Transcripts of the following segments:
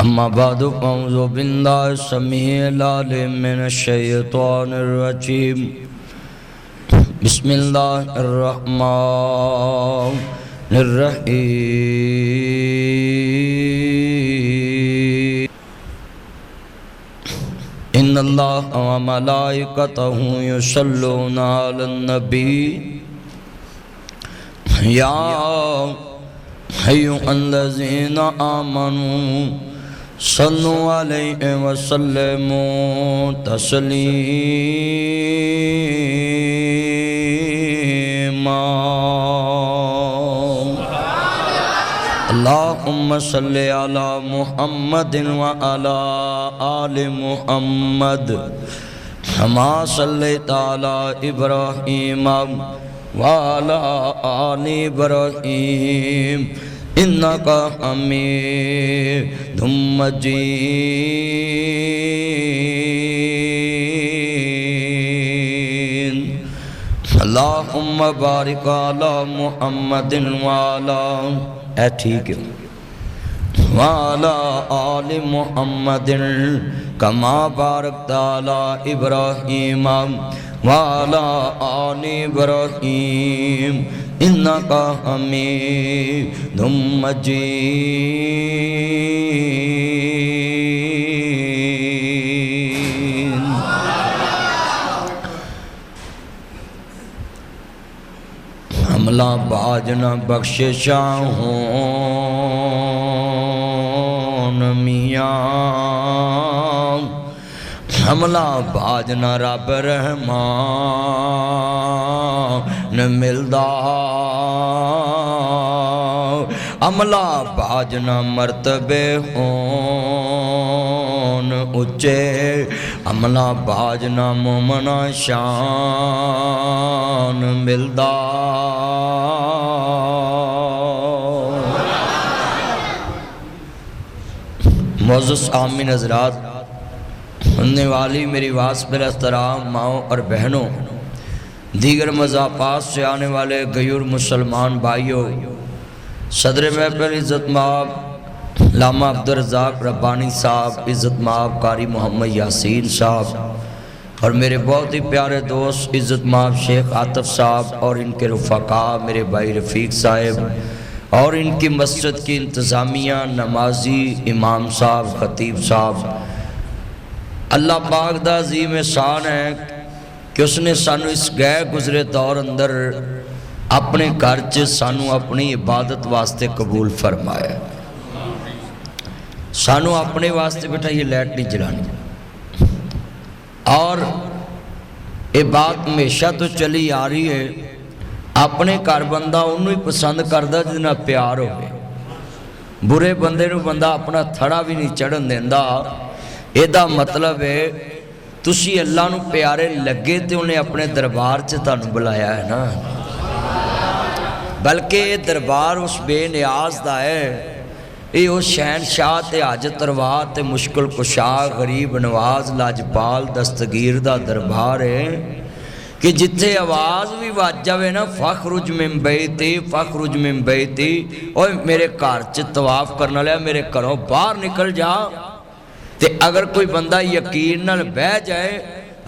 अम्मा बादु औज़ु बिल्लाहि समीइल अलीम मिनश शैतानिर रजीम बिस्मिल्लाहिर रहमानिर रहीम इन्नल्लाहा व मलाइकतहु युसल्लूना अलन नबी या अय्युहल्लज़ीना आमनू सल्लु अलैहि वसल्लिमू तस्लीमा। अल्लाहुम्मा सल्लि अला मुहम्मदिन व अला आलि मुहम्मद कमा सल्लैता अला इब्राहीम व अला आलि इब्राहीम इन्नका हमीदुम मजीद। अल्लाहुम्मा बारिक अला मुहम्मदिन व अला ठीक है व अला आलि मुहम्मदिन कमा बारकता अला इब्राहीम व अला आलि इब्राहीम इन्नका हमीदुम मजीद। हमला बाज न बख्शिशा होन मियाँ, हमला बाज न रब रहमान मिलदा, अमला बाज न मर्तबे होन उच्चे, अमला बाज न मोमना शान मिलदा। मोअज़्ज़ज़ आमीन हज़रात, सुनने वाली मेरी आवाज़ पर एहतराम माओ और बहनों, दीगर मज़ाफ़ात से आने वाले गयूर मुसलमान भाइयों, सदर महफ़िल इज़्ज़त माब लामा अब्दुल रज़ाक रब्बानी साहब, इज़्ज़त माब कारी मोहम्मद यासीन साहब और मेरे बहुत ही प्यारे दोस्त इज़्ज़त माब शेख आतिफ साहब और इनके रुफ़ाका मेरे भाई रफ़ीक साहब और इनकी मस्जिद की इंतज़ामिया, नमाजी, इमाम साहब, ख़तीब साहब। अल्लाह पाक दा अज़ीम एहसान है कि उसने सानू इस गए गुजरे दौर अंदर अपने घर च सानू अपनी इबादत वास्ते कबूल फरमाया। सानू अपने वास्ते बेटा ये लाइट नहीं जलानी, और ये बात हमेशा तो चली आ रही है, अपने घर बंदा उन्होंने ही पसंद करता जिस नाल प्यार हो। बुरे बंदे नूं बंदा अपना थड़ा भी नहीं चढ़न देंदा। ਇਹਦਾ मतलब है तुसी अल्लाह नूं प्यारे लगे तो उन्हें अपने दरबार च तुहानूं बुलाया है ना, बल्कि ये दरबार उस बेनियाज दा है, ये उस शहनशाह ते हाजत रवा ते मुश्किल कुशा गरीब नवाज लाजपाल दस्तगीर दा दरबार है कि जिथे आवाज़ भी वज जाए ना, फ़खरुज मिन बैती फ़खरुज मिन बैती, ओए मेरे घर च तवाफ करने वाला मेरे घरों बाहर निकल जा। ते अगर कोई बंदा यकीन नाल बह जाए,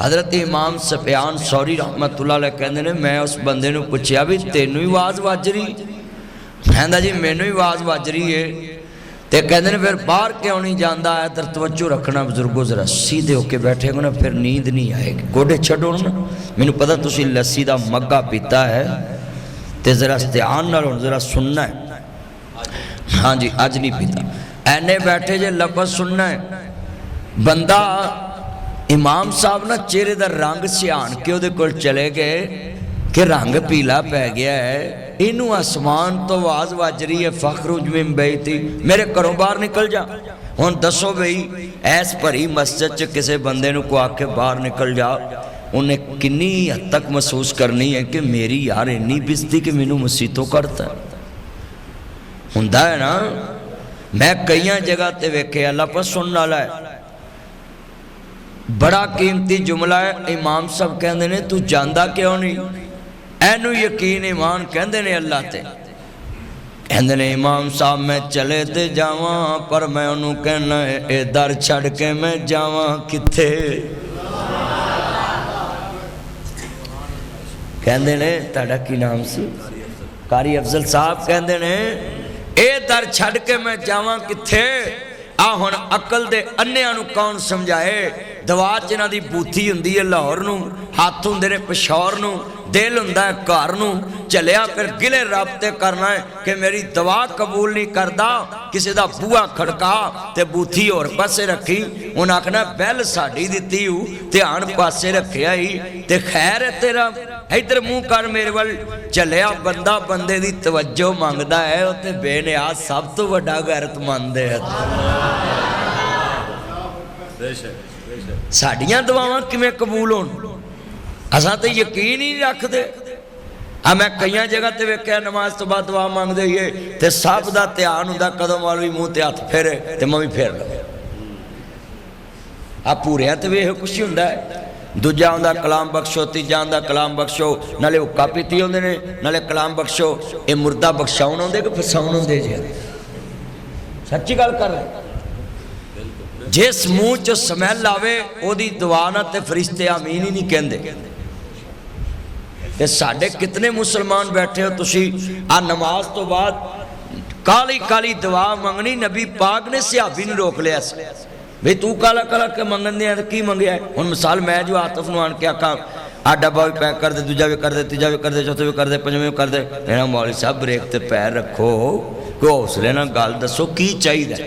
हज़रत इमाम सफियान सौरी रहमतुल्लाह अलैह कहते हैं, मैं उस बंदे नूं पुछया भी तेनू ही आवाज़ वज रही? कहंदा जी मैनू ही आवाज़ वज रही है। तो कहते हैं फिर बाहर क्यों नहीं जाता है? इधर तवज्जो रखना बुजुर्गो, जरा सीधे होके बैठे हो ना, फिर नींद नहीं आएगी। गोडे छड्डो ना, मैनू पता तुसी लस्सी का मग्गा पीता है, तो जरा ध्यान नाल जरा सुनना है। हाँ जी अज नहीं पीता, एने बैठे जे लफज सुनना है। बंदा इमाम साहब ना चेहरे का रंग सियान के उहदे कोल चले गए कि रंग पीला पै गया है, इनू आसमान तो आवाज़ वज रही है फ़खरुज मिन बैती, मेरे घरों बाहर निकल जा। हुण दसो बई ऐस भरी मस्जिद च किसी बंदे नूं को आके बाहर निकल जा, उन्हें किन्नी हद तक महसूस करनी है कि मेरी यार इन्नी बेइज्जती कि मैनू मसीतों करता हुंदा है ना। मैं कई जगह ते वेख्या, लफ़ज़ सुनने वाला है, बड़ा कीमती जुमला है। इमाम साहब कहते ने तू जांदा क्यों नहीं? एनू यकीन ईमान कहते ने अल्लाह ते। कहते ने इमाम साहब मैं चले ते जावा पर मैं उन्होंने कहना ये दर छड़ के मैं जावा किथे। कहते ने ताड़ा की नाम सी? कारी अफजल साहब। कहते ने ये दर छड़ के मैं जावा किथे। आ हुण अकल दे अन्नियां नूं कौन समझाए। दवा च इन्हां दी बूथी हुंदी है लाहौर नूं, हत्थ हुंदे ने पिशौर नूं, दिल हुंदा है घर नूं। चलिया फिर गिले राबते करना है कि मेरी दवा कबूल नहीं करता, किसी दा बूहा खड़का ते बूथी होर पासे रखी, उन्हें आखना बैल साड़ी दिती हूँ ध्यान पासे रखिया ही ते खैर है तेरा, इधर मुंह कर मेरे वाल। चलिया बंदा बंदे दी तवज्जो मंगदा है, उत्ते बेनियाज सब तो वड्डा गैरतमंद है। साड़ियां दुआवां किवें कबूल होण? असां तो यकीन ही नहीं रखते। मैं कई जगह ते वेख्या नमाज तो बाद दुआ मंगदे ही ते सब दा ध्यान हुंदा कदों मौलवी मूँह ते हथ फेरे ते मैं भी फेर लवां। आ पूरियां ते वेख कुछ हुंदा है। दूजा हुंदा कलाम बख्शो, तीजा हुंदा कलाम बख्शो, नाले हुक्का पीती होंदे ने नाले कलाम बख्शो। ये मुर्दा बख्शाउण आउंदे कि फसाउण आउंदे जे? सच्ची गल कर रहे। जिस मुँह च स्मैल आवे ओदी दुआ ना ते फरिश्ते आमीन ही नहीं कहंदे। ते साडे कितने मुसलमान बैठे हो तुसी आ नमाज तो बाद काली काली दुआ मंगनी। नबी पाक ने सहाबी ने रोक लिया भाई तू काला काला के मंगन दे की मंगया है। हुण मिसाल मैं जो आतफ नूं आण के आखा आ डब्बा भी पैक कर दे, दूजा भी कर दे, तीजा भी कर दे, चौथा भी कर दे, पंजवें भी कर दे। कहना मौलवी साहब ब्रेक ते पैर रखो, कोई हौसले नाल गल दसो की चाहिए।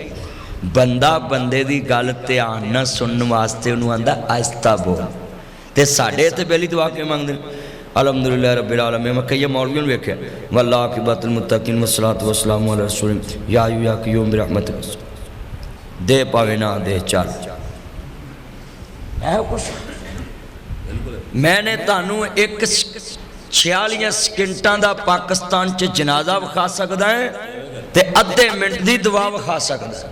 बंदा बंदे दी गल ध्यान नाल सुनने वास्ते उन्होंने आंदा आहिस्ता बोल। ते साडे ते पहली दुआ के मंगदे अलहम्दुलिल्लाह रब्बिल आलमीन। मैं कई मौलवियों ने वेख्या वल्लाह अक़िबतुल मुत्तक़ीन वस्सलातु वस्सलामु अला रसूल या अय्युहा या क़य्यूम बिरहमतिक दे पावे ना दे चल। कुछ मैंने तानू एक 46 सकिंटां दा पाकिस्तान च जनाजा विखा सकदा है ते अद्धे मिनट दी दुआ विखा सकदा है।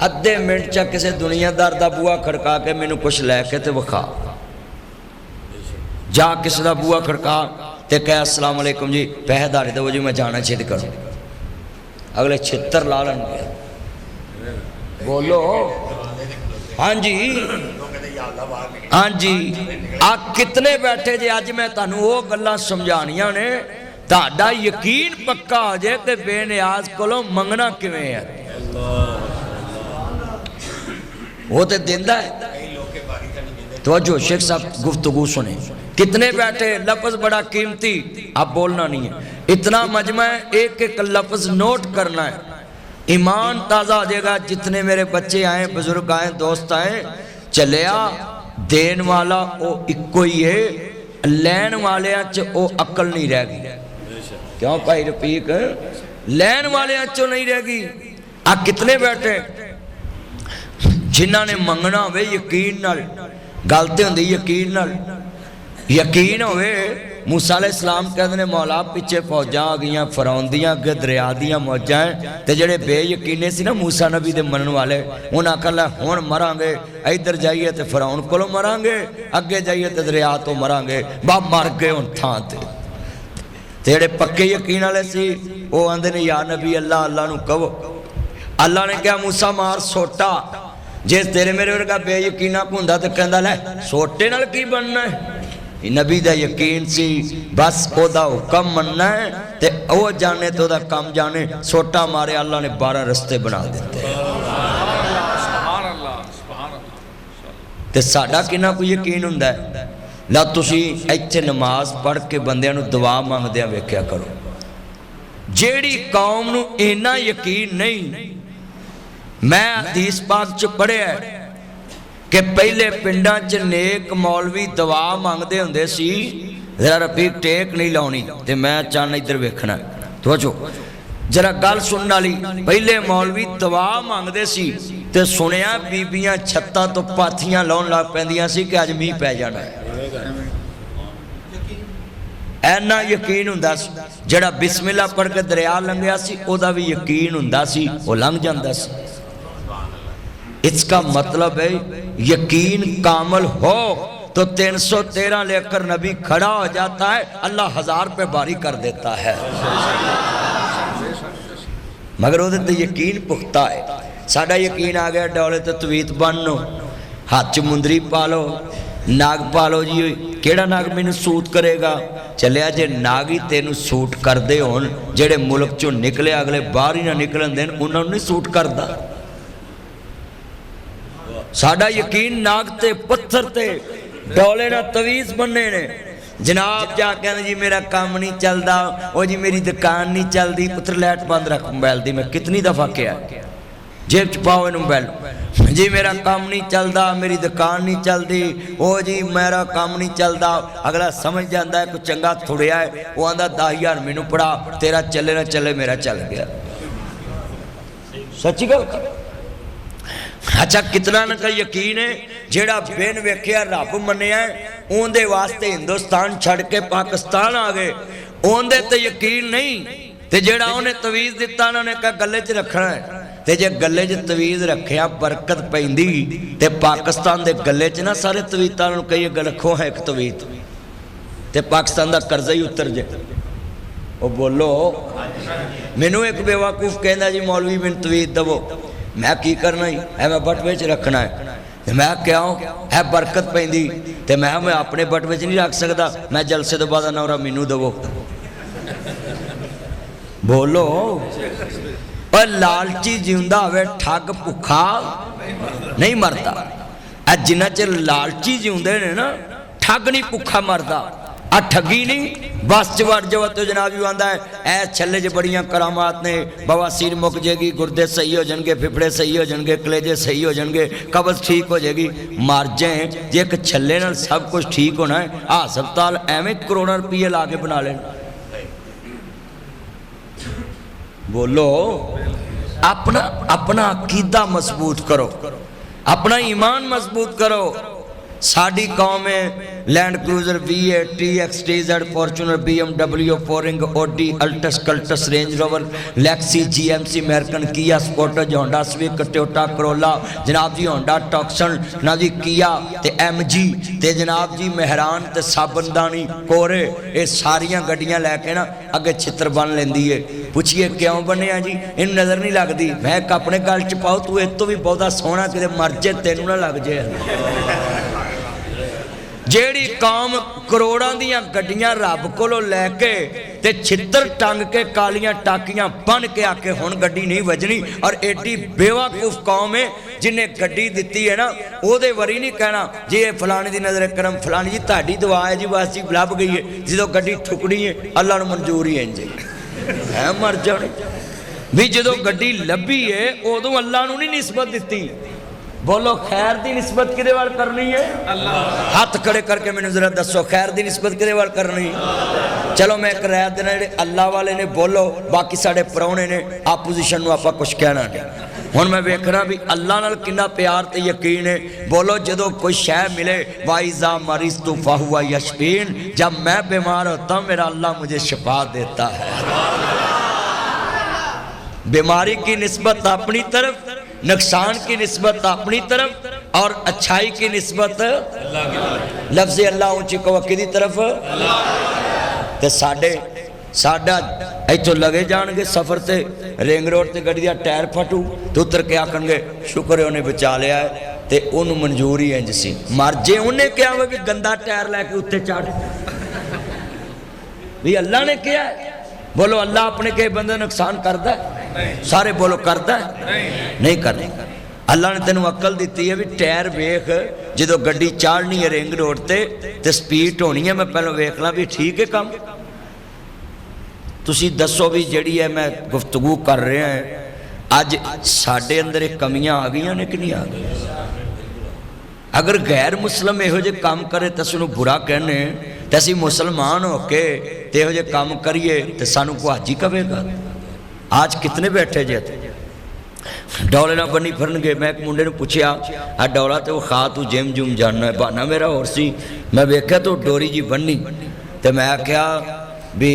अद्धे मिनट च किसी दुनियादार दा बूहा खड़का के मैनू कुछ लैके ते विखा, जा किसी का बूहा खड़का ते कह अस्सलाम वालेकुम जी पैसे धारे दो जी मैं जाना छेद करो। अगले छितर ला लेंगे। बोलो हाँ जी हाँ जी। आ कितने बैठे जे अज मैं तुहानू वो गल्लां समझाणियां ने तुहाडा यकीन पक्का हो जाए ते बेनियाज कोलों मंगना किवें है। वो तो दिंदा है। तो जो शेख साहब गुफ्तगू सुने कितने बैठे, लफ्ज बड़ा कीमती, अब बोलना नहीं है। इतना मजमा है, एक एक लफ्ज नोट करना है, ईमान ताज़ा हो जाएगा। जितने मेरे बच्चे आए, बुजुर्ग आए, दोस्त आए, चलिया देन वाला वो इको ही है, लैन वाले च वो अकल नहीं रह गई। क्यों भाई रफीक? लैन वाले चो नहीं रह गई। आ कितने बैठे जिन्होंने मंगना होवे यकीन नाल, गलती होंदी यकीन नाल, यकीन होवे। मूसा अलैहिस्सलाम कहते हैं मौला पिछे फौजा आ गई फरौन दियां, अगे दरिया दियां मौजा है, तो जेडे बेयकीने सी ना मूसा नबी दे मनन वाले, उन्हें आखिया हुण मरांगे, इधर जाइए तो फरौन कोलों मरांगे, अगे जाइए तो दरिया तो मरांगे। बा मर गए हुण थां ते। जेडे पक्के यकीन वाले सी वो आंदे ने या नबी अल्लाह अल्लाह नूं कहो। अल्लाह ने कहा मूसा मार सोटा। जे तेरे मेरे वर्गा बेयकीना हुंदा तो कहंदा लै सोटे नाल की बनना है। नबी दा यकीन सी, बस ओदा हुक्म मनना है ते ओ जाने तो ओदा कम जाने। सोटा मारे अल्लाह ने 12 रस्ते बना दिते। ते साडा किन्ना कोई यकीन हुंदा है? ला तुसी इत्थे नमाज पढ़ के बंदियां नूं दुआ मंगदियां वेख्या करो। जेड़ी कौम नूं इन्ना यकीन नहीं, मैं हदीस पाक च पढ़िया कि पहले पिंडां च नेक मौलवी दुआ मंगते होंदे सी, जरा रफीक टेक नहीं लाउणी ते मैं चन्न इधर वेखना। तो जरा गल सुनने वाली, पहले मौलवी दुआ मंगते सी ते सुनिया बीबियां छत्तां तो पाथियां लाउण लग पैंदियां सी कि अज मींह पै जाना है। ऐना यकीन हुंदा सी। जिहड़ा बिस्मिल्लाह पढ़ के दरिया लंघिया सी ओदा भी यकीन हुंदा सी, वो लंघ जांदा सी। इसका मतलब है यकीन कामल हो तो 313 लेकर नबी खड़ा हो जाता है, अल्लाह 1000 रुपये बारी कर देता है। मगर वो यकीन पुख्ता है। साडा यकीन आ गया डोले तो तवीत बनो, हाथ च मुंदरी पा लो, नाग पा लो जी, केड़ा नाग मैनू सूट करेगा। चलिया जे नाग ही तेनू सूट करते हो, जेड़े मुल्क चों निकले अगले बाहर ही ना निकलन देन, उन्होंने नहीं सूट करता। साडा यकीन नाग ते पत्थर ते डोले ना तवीज बनने ने। जनाब जा कहते जी मेरा काम नहीं चलता, ओ जी मेरी दुकान नहीं चलती, पुत्र लाइट बंद रख मोबाइल दी। मैं कितनी दफा कहा जेब च पाओ इन मोबाइल, जी मेरा काम नहीं चलता, मेरी दुकान नहीं चलती, ओ जी मेरा काम नहीं चलता। अगला समझ जाता है कोई चंगा थुड़िया है, वो आंदा 10,000 मैनू पड़ा, तेरा चले ना चले मेरा चल गया। सच्ची गल। अच्छा कितना न का यकीन है जेड़ा बिन वेखिया रब मनिया उनके वास्ते हिंदुस्तान छड़ के पाकिस्तान आ गए, उनके ते यकीन नहीं। ते जेड़ा उन्हें तवीज दिता उन्होंने कहा गले च रखना है, ते जे गले च तवीज रखिया बरकत पैंदी ते पाकिस्तान दे गले च ना सारे तवीतां नूं कहिए रखो है एक तवीत, ते पाकिस्तान दा कर्जा ही उतर जाए। वो बोलो मैनू एक बेवकूफ कहंदा जी मौलवी मैनू तवीत दवो, मैं की करना ही है, मैं बटवे च रखना है। मैं क्यों है बरकत पैंदी, ते मैं अपने बटवे च नहीं रख सकता, मैं जलसे तो बाद नौरा मैनू दवो। बोलो पर लालची जिंदा होवे ठग भुखा नहीं मरता। जिन्ना चिर लालची जिंदे ने ना ठग नहीं भुखा मरदा। आ ठगी नहीं बस च वड़ जाओ तो जनाब भी आंदा है ऐ छले च बड़ियां करामात ने, बवासीर मुक जाएगी, गुर्दे सही हो जाएंगे, फिफड़े सही हो जाएंगे, कलेजे सही हो जाएंगे, कब्ज ठीक हो जाएगी। मर जाए जे एक छले नाल सब कुछ ठीक होना है, हस्पताल एवं करोड़ों रुपये ला के बना लेना। बोलो अपना अपना अकीदा मजबूत करो, अपना ईमान मजबूत करो। साड़ी कौम है Land Cruiser V8 TX Fortuner BMW फोरिंग Audi Altis Cultus Range Rover लैक्सी GMC American Kia Sportage Honda Swift Toyota Corolla जनाब जी होंडा टॉक्सन जनाब जी किया ते MG ते जनाब जी मेहरान ते साबनदानी कोरे, ये सारिया गड्डियां लैके ना अगे छित्र बन लेंदी है। पूछिए क्यों बने जी, इन नज़र नहीं लगती। मैं अपने गल च पाओ तू इस तो भी बहुता सोहना कि मर जे तेनू ना लग जाए। जेड़ी कौम करोड़ों दियां गड्डियां रब कोलों लैके ते छित्र टंग के कालियां टाकियां बन के आके हुण गड्डी नहीं वजनी, और एडी बेवकूफ कौम है जिन्हें गड्डी दी है ना ओदे वरी नहीं कहना जी ये फलाने की नज़र करम फलानी जी ताड़ी दुआ है जी बस जी लभ गई है, जो गड्डी ठुकनी है अल्लाह नूं मंजूर ही इंज है मर जाने भी। जो गड्डी लभी है उदों अल्लाह नूं नहीं निस्बत दी। बोलो खैर की निस्बत किहदे वाल करनी है? अल्लाह। हाथ खड़े करके मैंने जरा दसो खैर की निस्बत किहदे वाल करनी? चलो मैं एक राय देना जिहड़े अल्लाह वाले ने बोलो, बाकी साडे परौणे ने आपोजिशन नूं आपां कुछ कहना नहीं। हुण मैं वेखना भी अल्लाह नाल किन्ना प्यार ते यकीन है। बोलो जदों कोई शै मिले वाइजा मरीज तू फाहुआ यशफीन, जब मैं बीमार होता हूं मेरा अल्लाह मुझे शिफा देता है। बीमारी की निस्बत अपनी तरफ, नुकसान की निस्बत अपनी तरफ, और अच्छाई की निस्बत लफ्ज़ अल्लाह ऊंची कवकी की तरफ। ते साडे साडा इथों लगे जाणगे सफर से रिंग रोड ते गड्डी दा टायर फटू तो उतर के आखणगे शुक्र है उन्हें बचा लिया है, ते उन्होंने मंजूर ही इंज सी। मर जे उन्हें क्या हो भी गंदा टायर लैके उत्ते चढ़ भी अल्लाह ने किया है। बोलो अल्लाह अपने के बंदे नुकसान करता है? सारे बोलो करता है? नहीं करता। अल्लाह ने तेनों अकल दी है भी टायर वेख, जो गड्डी चाड़नी है रिंग रोड ते स्पीड होनी है, मैं पहले वेख ला भी ठीक है काम। तुसी दसो भी जड़ी है मैं गुफ्तगू कर रहा है अज साडे अंदर कमियां आ गई ने कि नहीं आ गई? अगर गैर मुस्लिम इहो जे काम करे तो उसनूं बुरा कहने, तो असीं मुसलमान होके ते इहो जे काम करिए तो सानूं गुहाजी कवेगा। आज कितने बैठे जे डौले ना बनी फिरनगे। मैं एक मुंडे ने पूछया आ डौला तो वो खा तू जिम जुम जाना है, बहाना मेरा होर सी। मैं वेख्या तो डोरी जी बन्नी, तो मैं आख्या भी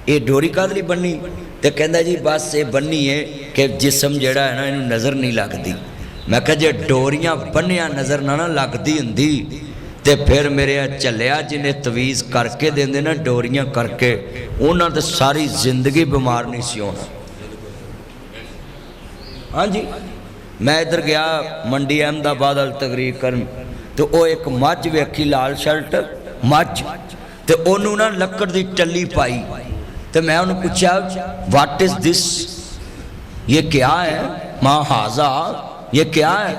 ये डोरी काहदे लई बन्नी? तो कहंदा जी बस ये बन्नी है कि जिसम जिहड़ा है ना इहनूं नज़र नहीं लगती। मैं कहा जे डोरियां बन्निया नज़र ना लगती हुंदी ते फिर मेरे झल्लिया जिन्हें तवीज़ करके देंदे ना डोरियां करके उन्होंने तो सारी जिंदगी बीमार नहीं सी होना। हाँ जी, मैं इधर गया मंडी अहमदाबाद वाल तकरीर करन तो वो एक मझ वेखी लाल शर्ट मझ तो उन्होंने ना लकड़ की टली पाई तो मैं उन्होंने पूछा व्हाट इज दिस, ये क्या है माँ हाजा, ये क्या है?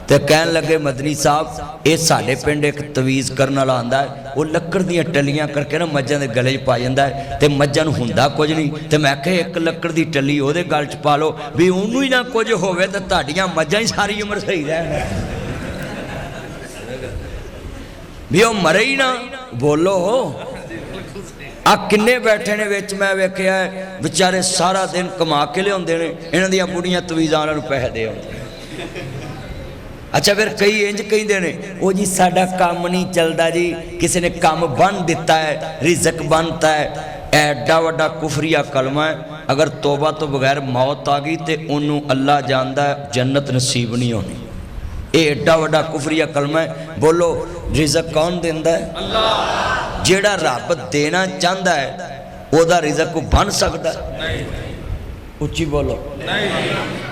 तो कह लगे मदनी साहब ये साढ़े पिंड एक तवीज़ करने वाला आंदा है, वो लकड़ दी टलियां करके ना मझां दे गले च पा जांदा है ते मझां नूं हुंदा कुछ नहीं। तो मैं कहा एक लकड़ दी टली ओहदे गल च पा लो भी उन्होंने ही ना कुछ होवे तो तुहाडीआं मझां ही सारी उम्र सही रहन भी वो मरे ही ना। बोलो आ किन्ने बैठे ने विच मैं वेखिआ बेचारे सारा दिन कमा के लिआउंदे ने, इन्हां दीआं बुढ़ियां तवीज़ां वालिआं नूं पैसे दे आउंदे। अच्छा फिर कई इंज कहिंदे ने ओ जी साडा काम नहीं चलता जी, किसी ने काम बन दिता है, रिजक बनता है। एडा वड्डा कुफरिया कलमा है, अगर तौबा तो बगैर मौत आ गई तो उन्होंने अल्लाह जानता है जन्नत नसीब नहीं होनी। ये एडा वड्डा कुफरिया कलमा है। बोलो रिजक कौन देंदा है? अल्लाह। जेड़ा रब देना चाहता है ओदा रिजक को बन सकता है? उच्ची बोलो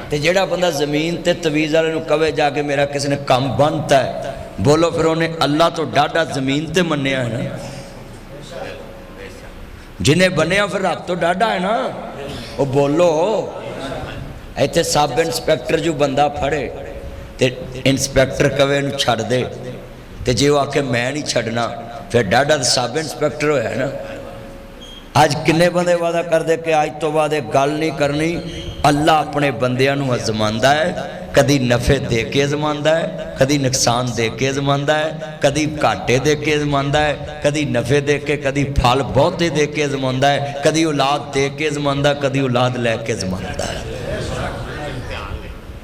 तो जेड़ा बंदा जमीन ते तवीज़ वाले नूं कवे जाके मेरा किसी ने काम बनता है, बोलो फिर उन्हें अल्लाह तो डाढ़ा जमीन ते मन्निया है ना। जिन्हें बनिया फिर रब तो डाढ़ा है ना। वो बोलो इत्थे सब इंस्पैक्टर जो बंदा फड़े तो इंस्पैक्टर कवे नूं छड्ड दे ते जे वो आखे मैं नहीं छड्डना फिर डाढ़ा तो सब इंस्पैक्टर होया ना। अज किन्ने बंदे वादा कर दे कि अज तो बाद गल नहीं करनी। अल्लाह अपने बंदियां नूं आजमांदा है, कदी नफे दे के आजमांदा है, कदी नुकसान दे के आजमांदा है, कदी घाटे दे के आजमांदा है, कदी नफे दे के, कदी फल बहुते दे के आजमांदा है, कदी औलाद दे के आजमांदा, कदी औलाद लैके आजमांदा है।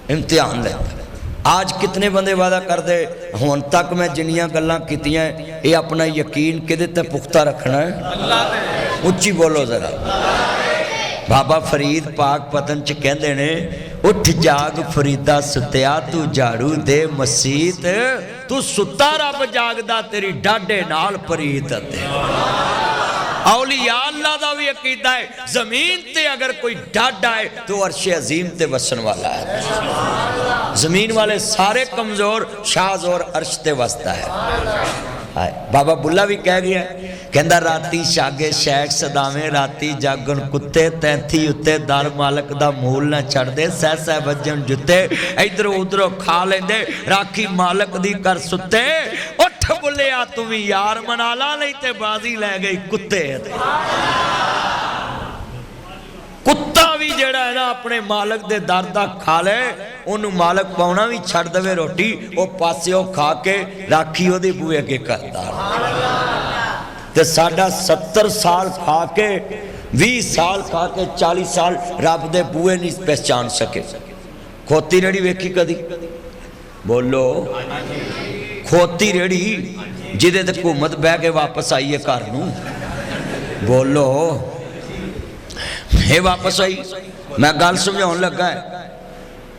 इम्तिहान लैंदा। आज कितने बंदे वादा करते हुण तक मैं जिन्नियां गल्लां कीतियां ये अपना यकीन किहदे ते पुख्ता रखना है? उच्ची बोलो जरा। बाबा फरीद पाक पतन च कहंदे ने उठ जाग फरीदा सुत्या तू झाड़ू दे मसीत, तू सुता रब जागदा तेरी डाढे नाल परीत। औलिया अल्लाह दा भी अकीदा है जमीन ते अगर कोई डाढा है तो अर्श अजीम ते वसन वाला है। जमीन वाले सारे कमजोर, शाज और अर्श ते वसदा है। बाबा बुल्ला भी कह गया कहंदा राती शागे शैख सदावे राती जागन कुत्ते तैथी उत्ते दर मालक दा मूल ना छड़ दे सह सह वजन जुत्ते इधरों उधरों खा लेंदे राखी मालक दी कर सुत्ते। उठ बुलिया तू भी यार मना ला नहीं ते बाजी लै गई कुत्ते। कुत्ता भी जेड़ा है ना अपने मालक दे दर दा खा ले उन्हों मालक पाउना भी छड़ दवे रोटी वो पासियों खा के राखी ओदी बूहे अगे करदा। ते साडा 70 साल खा के 20 साल खा के 40 साल रब दे बूहे नहीं पहचान सके। खोती रेड़ी वेखी कदी? बोलो खोती रेड़ी जिदे ते हुकूमत बह के वापस आई है घर नूं। बोलो ये वापस आई। मैं गल समझाउण लगा है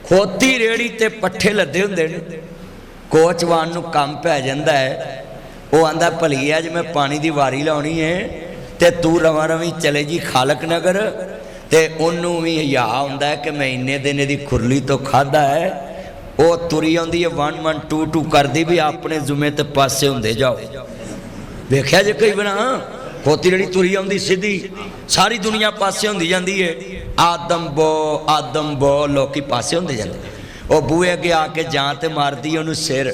खोती रेड़ी ते पट्ठे लदे हुंदे ने कोचवान नूं काम पै जांदा है वो आंदा भली अज मैं पानी की वारी लाउणी है ते तू रवा रवी चले जी खालक नगर ते उन्हों भी हिया हुंदा है कि मैं इन्ने दिन दी खुरली तो खादा है। वो तुरी आउंदी है 1 1 2 2 करदी भी अपने जुमे ते पासे हुंदे जाओ। वेख्या जे कई बना खोती रेड़ी तुरी आउंदी सीधी सारी दुनिया पासे हुंदी जांदी है। आदम बो लोकी पासे हुंदे जांदे। वो बूहे अगे आके जां ते मारदी है उन्होंने सिर,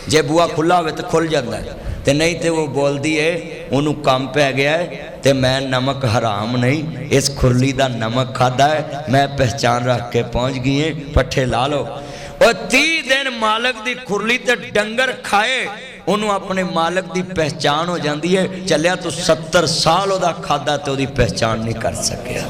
जे बूहा खुला हो तो खुल जाता है तो नहीं तो वो बोलती है उन्होंने काम पै गया है तो मैं नमक हराम नहीं इस खुरली का नमक खाता है मैं पहचान रख के पहुँच गई है पट्ठे ला लो। और 30 दिन मालक की खुरली ते डंगर खाए उन्होंने अपने मालक की पहचान हो जाती है। चलिया तो 70 साल वह खादा तो वही पहचान नहीं कर सकिया।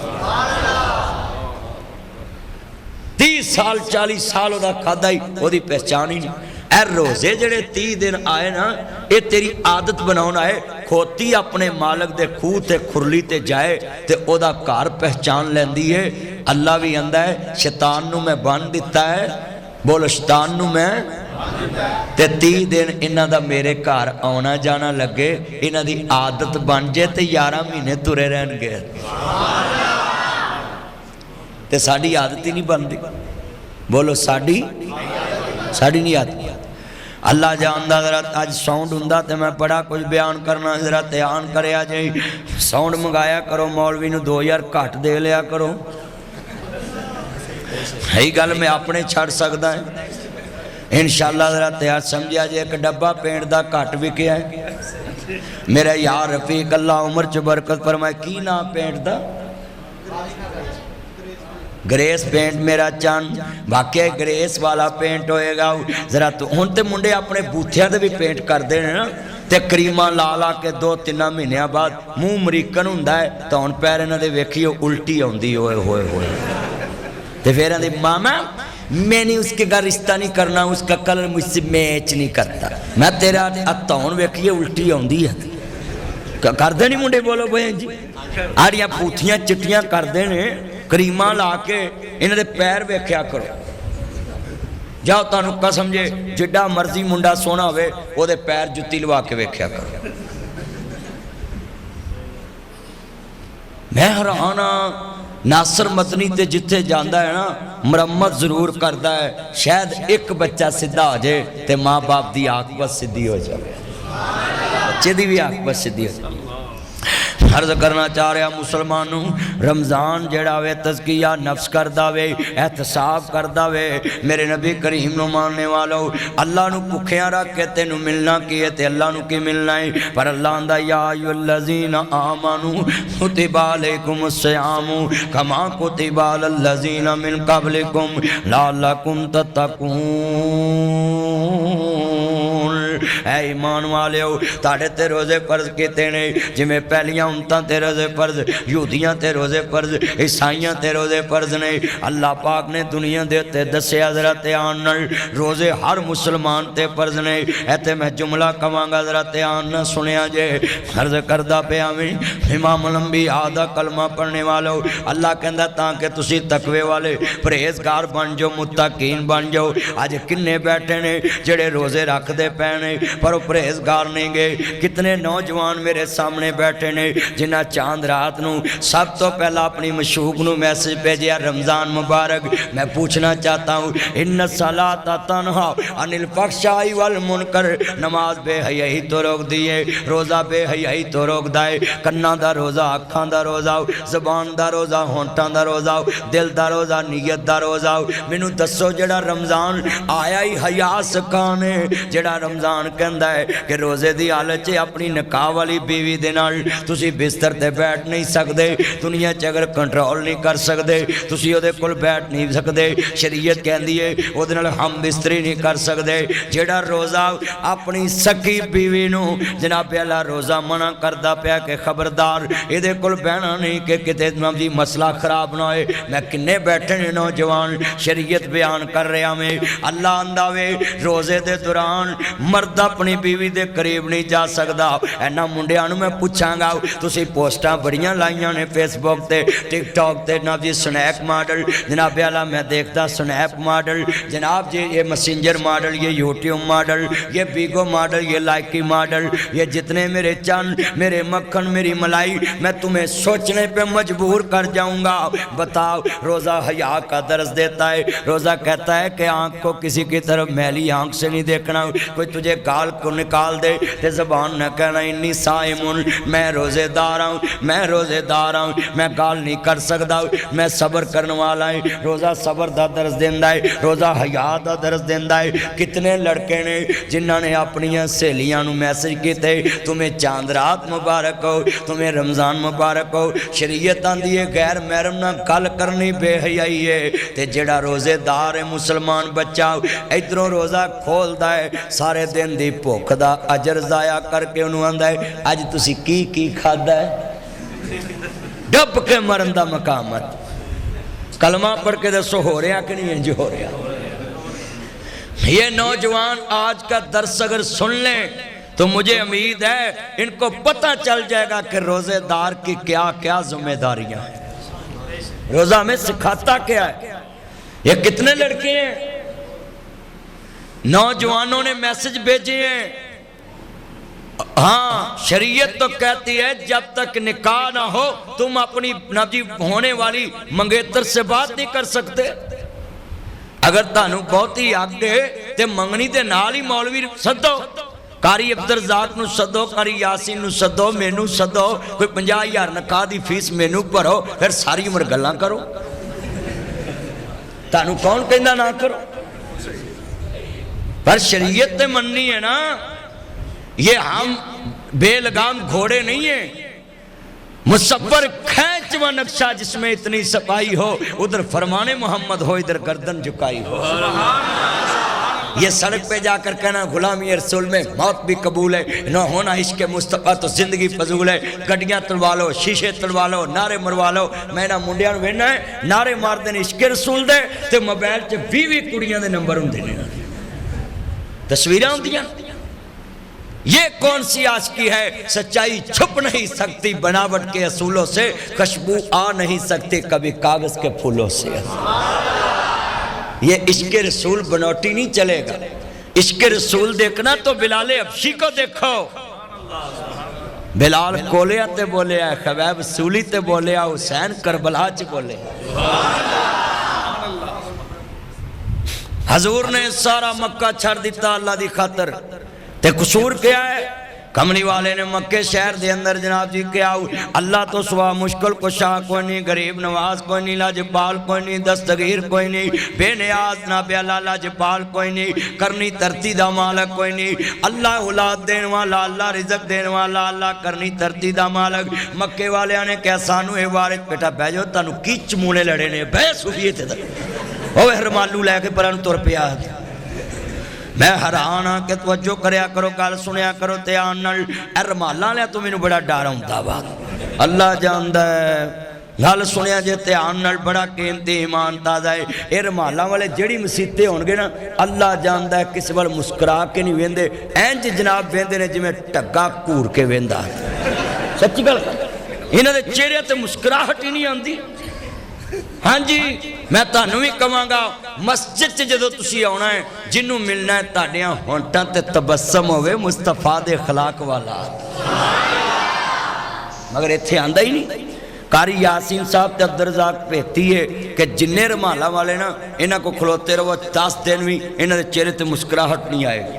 30 साल 40 साल वह खादा ही वही पहचान ही नहीं। ए रोजे जड़े 30 दिन आए ना ये तेरी आदत बनाउण आए। खोती अपने मालक दे खूह ते खुरली ते जाए ते ओदा घर पहचान लैंदी है। अल्लाह भी आंदा है शैतान नूं मैं बन दिता है। बोलो शैतान नूं मैं ते 30 दिन इन्हां दा मेरे घर आना जाना लगे, इन्हां दी आदत बन जाए तो 11 महीने तुरे रहणगे। ते साडी आदत ही नहीं बनती। बोलो साडी नहीं आदत। अल्लाह जानदा जरा अज साउंड हुंदा ते मैं बड़ा कुछ बयान करना, जरा ध्यान करया जे। साउंड मंगाया करो, मौलवी नूं 2000 घट दे लिया करो। यही गल मैं अपने छड़ सकदा है इंशाअल्लाह। जरा तैयार समझिया जे। एक डब्बा पेंट दा घट विकिया है। मेरा यार रफीक अल्लाह उम्र च बरकत फरमाए, की नाम पेंट दा? ग्रेस पेंट मेरा चंद। वाकई ग्रेस वाला पेंट होएगा। जरा तो हुण ते मुंडे अपने बूथियां दे भी पेंट करते हैं ना, ते क्रीमां ला ला के 2-3 महीनों बाद मूँह अमरीकन हुंदा है, तो हुण पैर इन्हां दे वेखियो उल्टी आउंदी होए होए होए। ते फिर आंदे मामा मैंने उसके घर रिश्ता नहीं करना, उसका कलर मुझसे मैच नहीं करता। मैं तेरा हथौन वेखिए उल्टी आउंदी है। करते नहीं मुंडे? बोलो बहन जी। आड़ियां बूथियां चिट्टियां करते ने, क्रीमा ला के इन्हां दे पैर वेख्या करो। जाओ तुहानू कसम जे, जिड्डा मर्जी मुंडा सोहना होवे ओहदे पैर जुत्ती लवा के वेख्या करो। मैं हैरान हाँ। नासर मदनी ते जिथे जाता है ना, मुरम्मत जरूर करता है। शायद एक बच्चा सीधा हो जाए तो माँ बाप की आकबत सीधी हो जाए, बच्चे की भी आकबत सीधी हो जाए। अर्ज करना चाह रहा मुसलमानों, रमज़ान जड़ा वे तज़किया नफ्स करदा वे, एहतसाब करदा वे। मेरे नबी करीम नूं मानने वालों, अल्लाह नूं भुखियां रख के तेनू मिलना की है ते अल्लाह नूं की मिलना है। पर अल्लाह आंदा या अय्युहल्लज़ीना आमनू कुतिबा अलैकुमुस सियामु कमा कुतिबा अलल्लज़ीना मिन क़ब्लिकुम लअल्लकुम तत्तक़ून। ऐ ईमान वालिओ, ताड़े ते रोज़े फर्ज कीते ने, जिवें पहलियां उम्मतां ते रोज़े फर्ज, यहूदियां ते रोज़े फर्ज, ईसाइयां ते रोज़े फर्ज ने। अल्लाह पाक ने दुनिया दे उत्ते दस्सिया जरा ध्यान नाल, रोज़े हर मुसलमान ते फर्ज ने। इत्थे मैं जुमला कवांगा, जरा ध्यान नाल सुनिया जे। अर्ज करदा पिया मैं इमाम लंबिया दा कलमा पढ़ने वालों, अल्लाह कहंदा ताकि तुसी तकवे वाले परहेजगार बन जाओ, मुत्तकीन बन जाओ। अज किन्ने बैठे ने जेड़े रोज़े रखदे पे ने पर परहेजगार नहीं गए। कितने नौजवान मेरे सामने बैठे ने जिन्हें चांद रात नूं सब तो पहला अपनी मशूक नूं मैसेज भेजिया, रमज़ान मुबारक। मैं पूछना चाहता हूँ, इन्न सलाता तन्हा अनिल फहशाई वल मुनकर, नमाज बेहयाई तो रोक दिए, रोज़ा बेहयाई तो रोकदा है। कन्ना दा रोज़ा, अखां दा रोज़ा, ज़बान दा रोज़ा, होंठां दा रोज़ा, दिल दा रोज़ा, नीयत दा रोज़ा। मैनू दसो जेड़ा रमज़ान आया ही हया सखाने, जेड़ा रमज़ान कहता है कि रोज़े की हालत च अपनी निकाह वाली बीवी दे नाल तुसी बिस्तर ते बैठ नहीं सकते। दुनिया च अगर कंट्रोल नहीं कर सकते, तुसी ओहदे कोल बैठ नहीं सकते। शरीयत कहती है ओहदे नाल हम बिस्तरी नहीं कर सकते। जेड़ा रोज़ा अपनी सकी बीवी नूं जनाब अल्लाह रोज़ा मना करदा पिया कि खबरदार इहदे कोल बहना नहीं कि किते जी मसला खराब ना होए। मैं किन्ने बैठे ने नौजवान शरीयत बयान कर रहा मैं। अल्लाह आंदा वे रोज़े दे दौरान मर्द अपनी बीवी दे करीब नहीं जा सकता। इन्हां मुंडियां नूं मैं पुछांगा, तुसीं पोस्टां बड़ियां लाइयां ने फेसबुक ते टिकटॉक ते जनाब जी स्नैप मॉडल, जनाब आला मैं देखता स्नैप मॉडल, जनाब जी ये मैसेंजर मॉडल, ये यूट्यूब मॉडल, ये बीगो मॉडल, ये लाइकी मॉडल, ये जितने मेरे चंद मेरे मक्खन मेरी मलाई, मैं तुम्हें सोचने पे मजबूर कर जाऊंगा। बताओ रोज़ा हया का दर्ज देता है। रोज़ा कहता है कि आँख को किसी की तरफ मैली आँख से नहीं देखना। कोई तुझे गाल को निकाल दे तो ज़बान न कहना इन्नी साइमुन, मैं रोज़ेदार हूँ, मैं रोज़ेदार हूँ, मैं गाल नहीं कर सकता, मैं सब्र करने वाला है। रोज़ा सब्र का दर्ज देंदा है, रोज़ा हया का दर्ज देंदा है। कितने लड़के ने जिन्होंने अपनिया सहेलियां नूं मैसेज किए, तुम्हें चांद रात मुबारक हो, तुम्हें रमज़ान मुबारक हो। शरीयत आंदी है गैर महरम नाल गल करनी बेहयाई है। ते जेड़ा रोज़ेदार है मुसलमान बच्चा इधरों रोज़ा खोलता है, सारे दिन की भुख का अजर ज़ाया करके उन्होंने आंदा है अज तुसी की खादा है, डब के मरन का मकामत। कलमा पढ़ के दसो हो रहा कि नहीं इंज हो रहा। ये नौजवान आज का दर्स अगर सुन लें तो मुझे उम्मीद है इनको पता चल जाएगा कि रोज़ेदार की क्या क्या जिम्मेदारियां हैं, रोज़ा में सिखाता क्या है। ये कितने लड़के हैं नौजवानों ने मैसेज भेजे हैं। हाँ, शरीयत तो कहती है जब तक निकाह ना हो तुम अपनी नबी होने वाली मंगेतर से बात नहीं कर सकते। अगर तानू बहुत ही आगे ते मंगनी दे नाल ही मौलवी सदो, कारी अब्दुल रज़ाक नू सदो, कारी यासीन नू सदो, मैनू सदो, कोई 50,000 निकाह दी फीस मैनू भरो, फिर सारी उम्र गल्लां करो। तानू कौन कहंदा ना करो? पर शरीयत ते मननी है ना। ये हम बेलगाम घोड़े नहीं है। मुसव्वर खैंचवा नक्शा जिसमें इतनी सफाई हो, उधर फरमाने मोहम्मद हो, इधर गर्दन झुकाई हो। ये सड़क पे जाकर कहना गुलामी रसूल में मौत भी कबूल है, न होना इश्क मुस्तफा तो जिंदगी फजूल है। गड्डियां तड़वा लो, शीशे तड़वा लो, नारे मरवा लो। मैं ना मुंडिया नूं वेखना है नारे मारते हैं इश्क रसूल दे, ते मोबाइल च 20 कुड़ियां दे नंबर हुंदे ने, तस्वीरां हुंदियां। ये कौन सी आशिकी है? सच्चाई छुप नहीं सकती बनावट के असूलों से, खुशबू आ नहीं सकती कभी कागज के फूलों से। ये इश्क रसूल बनौटी नहीं चलेगा। इश्क रसूल देखना तो बिलाल हबशी को देखो। बिलाल कोलिया ते बोले, खबैब सूली ते बोले, हुसैन करबला च बोले। हजूर ने सारा मक्का छड़ दिता अल्लाह दी खातर, ते कसूर क्या है? कमली वाले ने मक्के शहर के अंदर जनाब जी क्या अल्लाह तो सुहा मुश्किल कुशा कोई नहीं, गरीब नवाज कोई नहीं, लाजपाल कोई नहीं, दस्तगीर कोई नहीं, बेनियाज ना प्याला लाजपाल कोई नहीं, करनी धरती दा मालक कोई नहीं। अल्लाह औलाद देने वाला, अल्लाह रिजक देने वाला, अल्लाह करनी धरती दा मालक। मक्के वाले ने क्या सानू ये वारिस बेटा बह जाओ, तुहानू की चमूने लड़े ने, बह सूफी इत्थे ओ हरमालू लैके पर तुर पिया। मैं हैरान हाँ कि तवज्जो करया करो, गल सुनिया करो ध्यान नाल। रमाला लिया तो मैनू बड़ा डर आउंदा वा, अल्लाह जानदा है। गल सुनिया जे ध्यान नाल, बड़ा कीमती ईमान ताज़ा है। ये रमाला वाले जेड़ी मसीते होणगे ना, अल्लाह जानदा है किस वाल मुस्कुरा के नहीं वेंदे, इंज जनाब वेंदे ने जिवें ढग्गा घूर के वेंदा। सच्ची गल, इन्हां दे चेहरे ते मुस्कुराहट ही नहीं आती। हाँ जी, मैं तुहानू भी कहांगा मस्जिद च जदों तुसीं आउणा है, जिन्नू मिलना है तुहाडियां होंठां ते तबस्सम होवे मुस्तफा दे खलाक वाला, मगर इत्थे आंदा ही नहीं। कारी यासीन साहब ते अब्दुल रज़ाक भेती है कि जिन्ने रमाला वाले ना इन्हां को खलोते रहो 10 दिन भी इन्हां दे चेहरे ते मुस्कुराहट नहीं आएगी।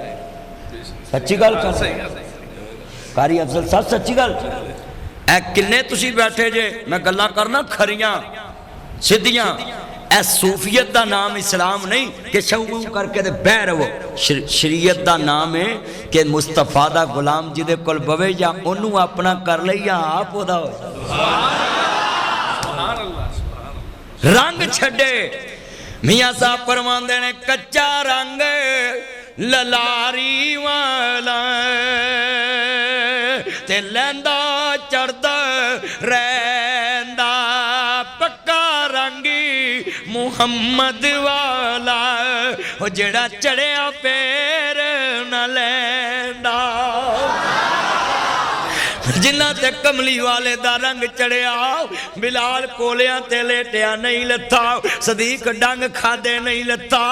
सच्ची गल कर कारी अफजल साहब, सच्ची गल। ऐ किन्ने तुसीं बैठे जे, मैं गल्लां करना खरियां सीधियां। ए सूफियत का नाम इस्लाम नहीं कि शऊ करके ते बह रहो। शरीयत का नाम है कि मुस्तफा दा गुलाम जिदे कोल बवे या ओनू अपना कर ले या आप ओदा हो। रंग छड़े मियां साहब फरमांदे ने, कच्चा रंग ललारी वाला ते लैंदा चढ़दा रैंदा, पक्का रंगी मुहम्मद वाला हो जेड़ा चढ़िया पैर न लैंदा। जिन्ना ते कमली वाले दा रंग चढ़िया, बिलाल कोलियां ते लेटिया नहीं लथा, सदीक डंग खादे नहीं लथा,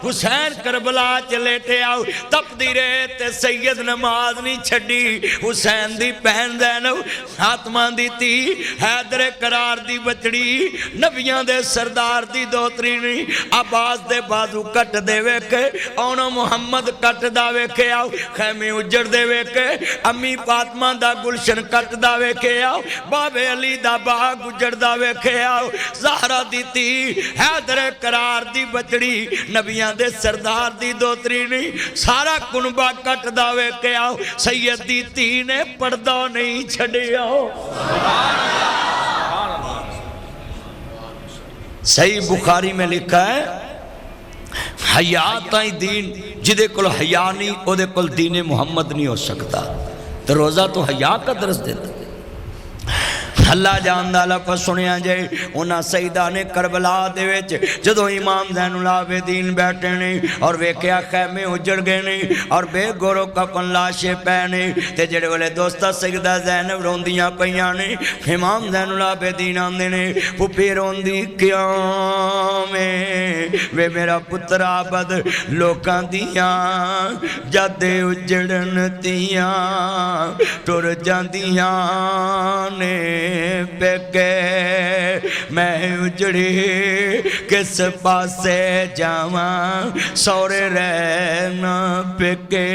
हुसैन करबला च लेटिया तपदी रेत ते सैयद नमाज नहीं छड़ी। हुसैन दी बहन ज़ैनब, फातिमा दी धी, हैदर करार दी बचड़ी, नबियां दे सरदार दी दोतरी नहीं, अब्बास दे बाजू कट दे वेखे, औना मुहम्मद कट दा वेखे, आओ खैमे उजड़ दे वेखे, अम्मी फातिमा दा गुलशन कटदा वेखे, आओ बाबे अली दा बाग उजड़दा वेखे, आओ ज़हरा दी धी, हैदर करार दी बचड़ी, नबियां दे सरदार दी दोतरी नहीं, सारा कुनबा कटदा वेखे, आओ सैयद दी धी ने पर्दा नहीं छड़िया। सही बुखारी में लिखा है, हया ताई दीन, जिदे कोल हया नहीं ओदे कोल दीन मुहम्मद नहीं हो सकता। तो रोज़ा तो हया का दर्स देता। अल्लाह जानदा लफ़ज़ सुनिया जे उन्हां सईदा ने करबला दे विच जदों इमाम ज़ैनुल आबिदीन बैठे ने और वेख्या खैमे उजड़ गए ने और बेगोरो कफन लाशे पै ने ते जेड़े वेले दोस्ता सईदा ज़ैनब रोंदियां पईयां ने इमाम ज़ैनुल आबिदीन आंदे ने पुप्पी रोंदी क्यों वे मेरा पुत्र आबद लोकां दियां जद उजड़न तियां टुर जांदियां ने बेके मैं उजड़ी किस पासे जावां सौरे रहना बेके।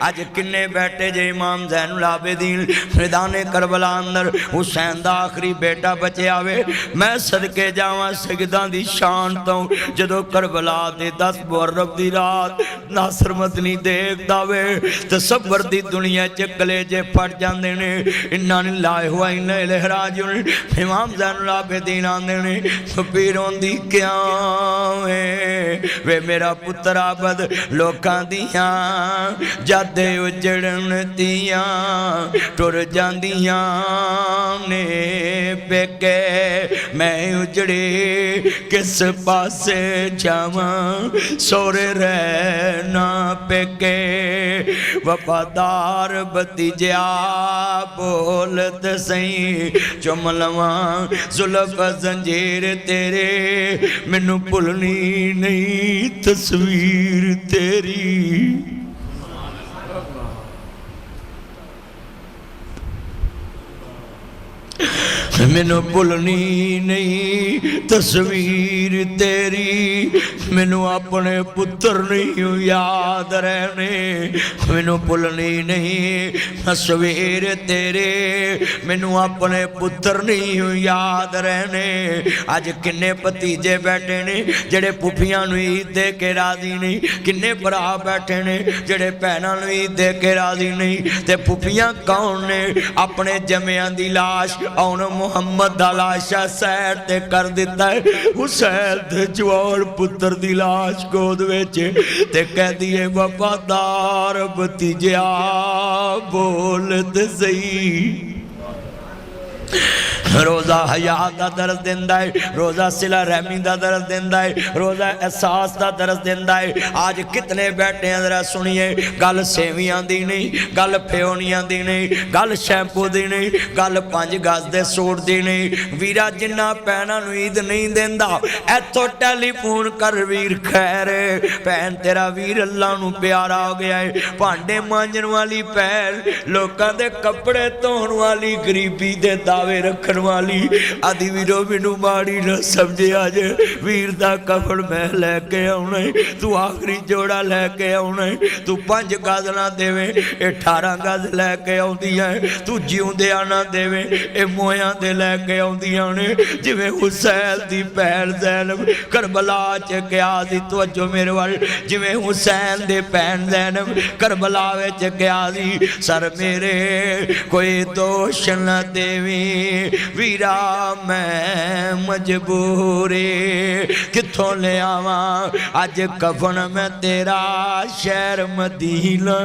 अज किन्ने बैठे जे इमाम ज़ैनुल आबिदीन मैदाने करबला अंदर हुसैन दा आखिरी बेटा बचे आवे मैं सदके जावां सजदा दी शान तो जदों करबला दे 10 मुहर्रम दी रात नासर मदनी देखदा वे ते सबर दी दुनिया च कलेजे फट जांदे ने इन्ना लिल्लाहि व इन्ना इलैहि राजिऊन। इमाम ज़ैनुल आबिदीन आंदे ने पी रोंदी क्यों वे मेरा पुत्र आबद लोकां दियां जद उजड़न तियां टुर जांदियां ने बेके मैं उजड़े किस पासे जावां सौरे रहना पेके। वफादार भतीजा बोलत सही चुम लवां जुल्फ जंजीर तेरे मैनू भुलनी नहीं तस्वीर तेरी। मैनू भुलनी नहीं तस्वीर तेरी मैनू अपने पुत्र नहीं याद रहने मैनू भुलनी नहीं तस्वीर तेरे मैनू अपने पुत्र नहीं याद रहने। अज किन्ने भतीजे बैठे ने जेड़े पुफियां नूं ईद दे के राजी नहीं किन्ने भरा बैठे ने जेड़े भैणां नूं ईद दे के राजी नहीं ते पुफियां कौन ने अपने जमियां दी लाश औन मुहम्मद दा लाशा सैर ते कर दिता है हुसैन दे जवान पुत्र दी लाश गोद विच ते कह दिए वफादार भतीजा बोल ते सही। रोज़ा हया का दर्ज दिंदा है रोज़ा सिला रहमी का दर्ज दिंदा है रोज़ा एहसास का दर्ज दिंदा है। आज कितने बैठे हैं जरा सुनिए गल सेवियां दी नहीं गल फ्योनियां दी नहीं गल शैंपू दी नहीं गल 5 गज दे सूट दी नहीं। वीरा जिन्ना भैणां नूं ईद नहीं देंदा इत्थों टैलीफोन कर वीर खैर भैन तेरा वीर अल्लाह नूं प्यारा हो गया है। भांडे मांजण वाली भैन लोकां दे कपड़े धोण वाली गरीबी दे दावे रखण वाली आदि वीरो मैनू माड़ी न समझे अज वीर दा कफन मैं लैके आउणा तू आखिरी जोड़ा लैके आउणा तू 5 गज ना देवे 18 गज लैके आउंदियां तू जिउंदियां ना देवे ए मोयां दे लैके आउंदियां ने जिवें हुसैन दी भैन ज़ैनब करबला च गया सी तवज्जो मेरे वाल जिवें हुसैन दे भैन ज़ैनब करबला विच गया सी सर मेरे कोई दोष न देवी वीरा मैं मजबूरे किथों ले आवा अज कफन मैं तेरा शहर मदीना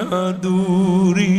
दूरी।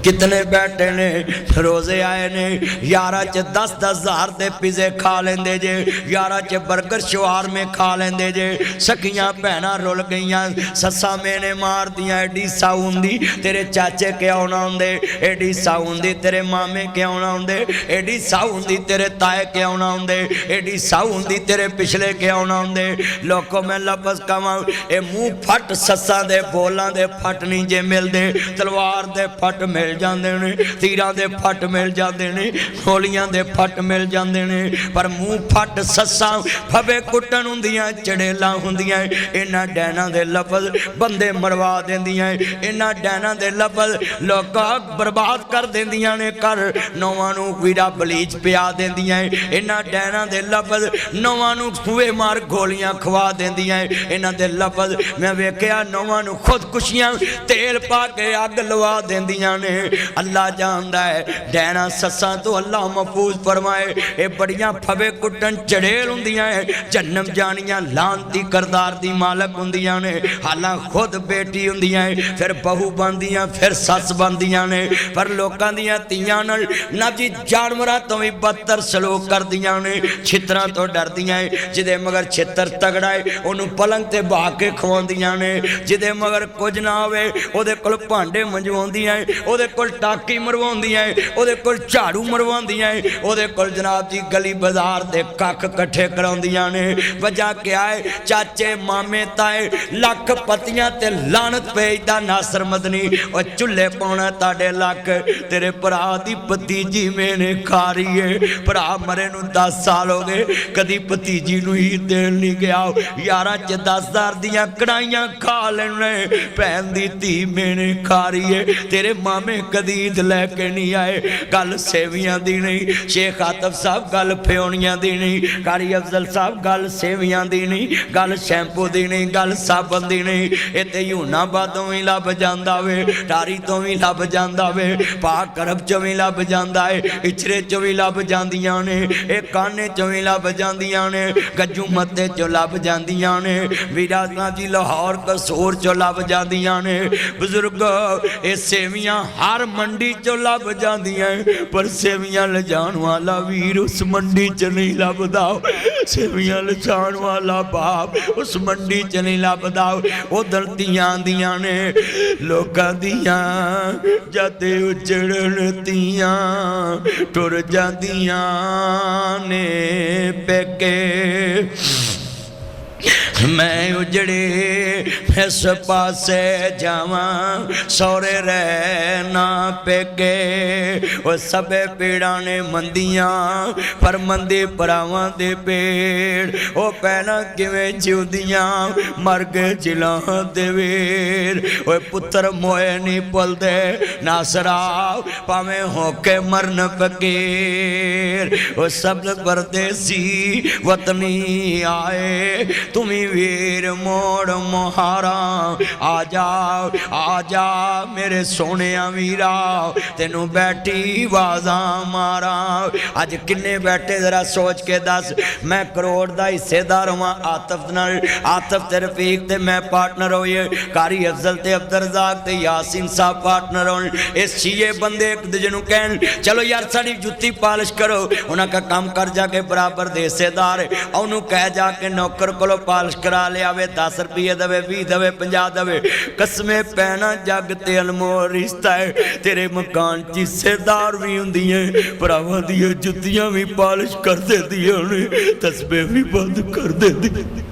कितने बैठे ने रोजे आए ने यारा च 10-10 हज़ार के पिज़े खा लेंदे जे यारा च बर्गर शवार में खा लेंदे जे। सखियां भैणां रुल गईयां सस्सां मेने मार दियां एडी साउंदी तेरे चाचे क्यों ना आउंदे एडी साउंदी तेरे मामे क्यों ना आउंदे एडी साउंदी तेरे ताए क्यों ना आउंदे एडी साउंदी तेरे पिछले क्यों ना आउंदे। लोको मैं लफज कवां ए मुंह फट सस्सां दे बोलां दे फट नहीं जे मिलदे तलवार दे फट मिल जाते ने तीरां दे फट मिल जाते ने गोलियां दे फट मिल जाते ने पर मुंह फट सस्सां फबे कुटन हुंदियां चड़ेलां हुंदियां इन्हां डैनां दे लफज बंदे मरवा देंदियां इन्हां डैनां दे लफज लोकां बर्बाद कर देंदियां ने कर नौवां नूं वीरा बलीच पिया देंदियां इन्हां डैनां दे लफज नौवां नूं खूए मार गोलियां खवा देंदियां इन्हां दे लफज मैं वेखिया नौवां नूं खुदकुशियां तेल पा के अग लवा देंदियां ने अल्लाह जानदा है। डैना सस्सां तो अल्लाह महफूज फरमाए। ये बड़ियां फवे कुटन चड़ेल हुंदियां है, जन्नम जानियां लानती करदार दी मालक हुंदियां ने। हालां खुद बेटी हुंदियां है, फिर बहू बनदियां, फिर सस बनदियां ने। पर लोकां दियां धीआं नाल ना जी जानवरां तो भी बदतर सलूक करदियां ने। छितरां तो डरदियां है, जिदे मगर छितर तगड़ा है उन्होंने पलंग ते बहा के खवाउंदियां ने। जिदे मगर कुछ ना होवे ओदे कोल भांडे मंजवाउंदियां है, ओदे कोल टाकी मरवाउंदियां है, ओदे कोल झाड़ू मरवाउंदियां है, ओदे कोल जनाब जी गली बाजार दे कख कट्ठे कराउंदियां ने। वजह क्या है? चाचे मामे ताए लख पतियां ते लानत भेजदा नासर मदनी। और चुल्हे पाउणा ताडे लख, तेरे भरा दी भतीजी मैंने खा रही है। भरा मरे नूं 10 साल हो गए, कदी भतीजी नूं ही देन नहीं गया। यारां च 10,000 दियां कढ़ाइयां खा लेने, भैन दी धी मैंने खा रही है। तेरे मामे कदी ईद लैके नहीं आए। गल सेवियां दी नहीं, शेख आतफ साहब गल फ्योनियां दी नहीं, कारी अफजल साहब गल सेवियां दी नहीं, गल शैंपू दी नहीं, गल साबन दी नहीं। ये तो यूनाबादों भी लभ जांदा वे, टारी तो भी लभ जांदा वे, पाक अरब चों भी लभ जांदा है, इचरे चों भी लभ जांदियां ने, ये काने चों भी लभ जांदियां ने, गज्जू मत्ते चों लभ जांदियां ने, विरासतां जी लाहौर कसूर चों लभ जांदियां ने। बुजुर्ग ये सेवियां हर मंडी चों लभ जांदियां, पर सेवियां लजाण वाला वीर उस मंडी च नहीं लभदा। सेवियां लजाण वाला बाप उस मंडी च नहीं लभदा। उधर धीआं आंदियां ने, लोकां दियां जद उजड़न धीआं टुर जांदियां ने पेके। मैं उजड़े इस पासे जावां, सौरे रहना पेके। वो सबे पीड़ा ने मंदियां, पर मंदी भरावां दे पेड़। वो भैनां किवें जिउंदियां, मर गए जिलां दे वीर। वो पुत्तर मोए नहीं भुलदे नासरा, भावें होके मरन फकीर। वो सब परदेसी वतनी आए, तुम्ही वीर मोड़ मोहारा। आ जा मेरे सोने वीरा, तेनू बैठी वाजा मारा। अज किन्ने बैठे जरा सोच के दस। मैं करोड़ दा हिस्सेदार हुआ आतफ नाल, आतफ ते रफीक ते मैं पार्टनर होइए, कारी अफजल ते अब्दुल रज़ाक ते यासीन साहब पार्टनर होन। इस छे बंदे एक दूजे नू कहन चलो यार साड़ी जुत्ती पालिश करो, उन्हां का काम कर जाके बराबर दे हिस्सेदार ओनू कह जाके नौकर कोलों पालिश करा ले आवे। 10 रुपये दवे, 20 दवे, 50 दवे। कसमे पैना जग ते अनमोल रिश्ता है। तेरे मकान च हिस्सेदार भी हुंदियां, भरावां दियां जुत्तियां भी पालिश कर देंदियां ने, तस्बीह भी बंद कर देंदी।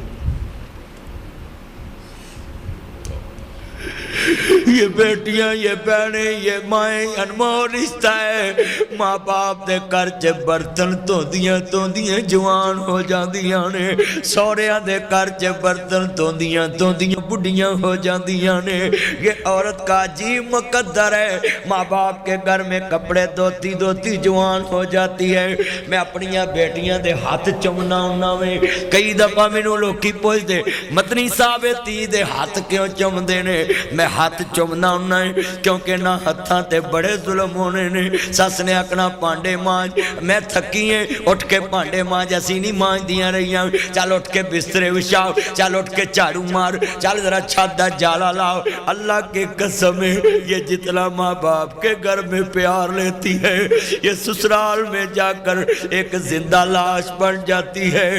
ये बेटियां, ये बहने, ये माएँ, अनमोल रिश्ता है। माँ बाप दे घर च बर्तन धोंदियां धोंदियां जवान हो जांदियां ने, सौहरियां दे घर च बर्तन धोंदियां धोंदियां बुढ़ियां हो जांदियां ने। ये औरत का अजीब मुकद्दर है। माँ बाप के घर में कपड़े धोती धोती जवान हो जाती है। मैं अपनियां बेटियां दे हाथ चुमना हुन्ना वे। कई दफा मैनू लोकी पुछदे मतनी साहब धी दे हाथ क्यों चुमदे ने? मैं हाथ चुमना हुन्ना है क्योंकि ना हत्थां ते बड़े जुल्म होने ने। सस ने आखना भांडे मांज, मैं थकी है उठ के भांडे मांज, असी नहीं मांजदियां रहियां। चल उठ के बिस्तरे बिछाओ, चल उठ के झाड़ू मार, चल जरा छत दा जाला लाओ। अल्लाह की कसम है ये जितना माँ बाप के घर में प्यार लेती है, ये ससुराल में जाकर एक जिंदा लाश बन जाती है।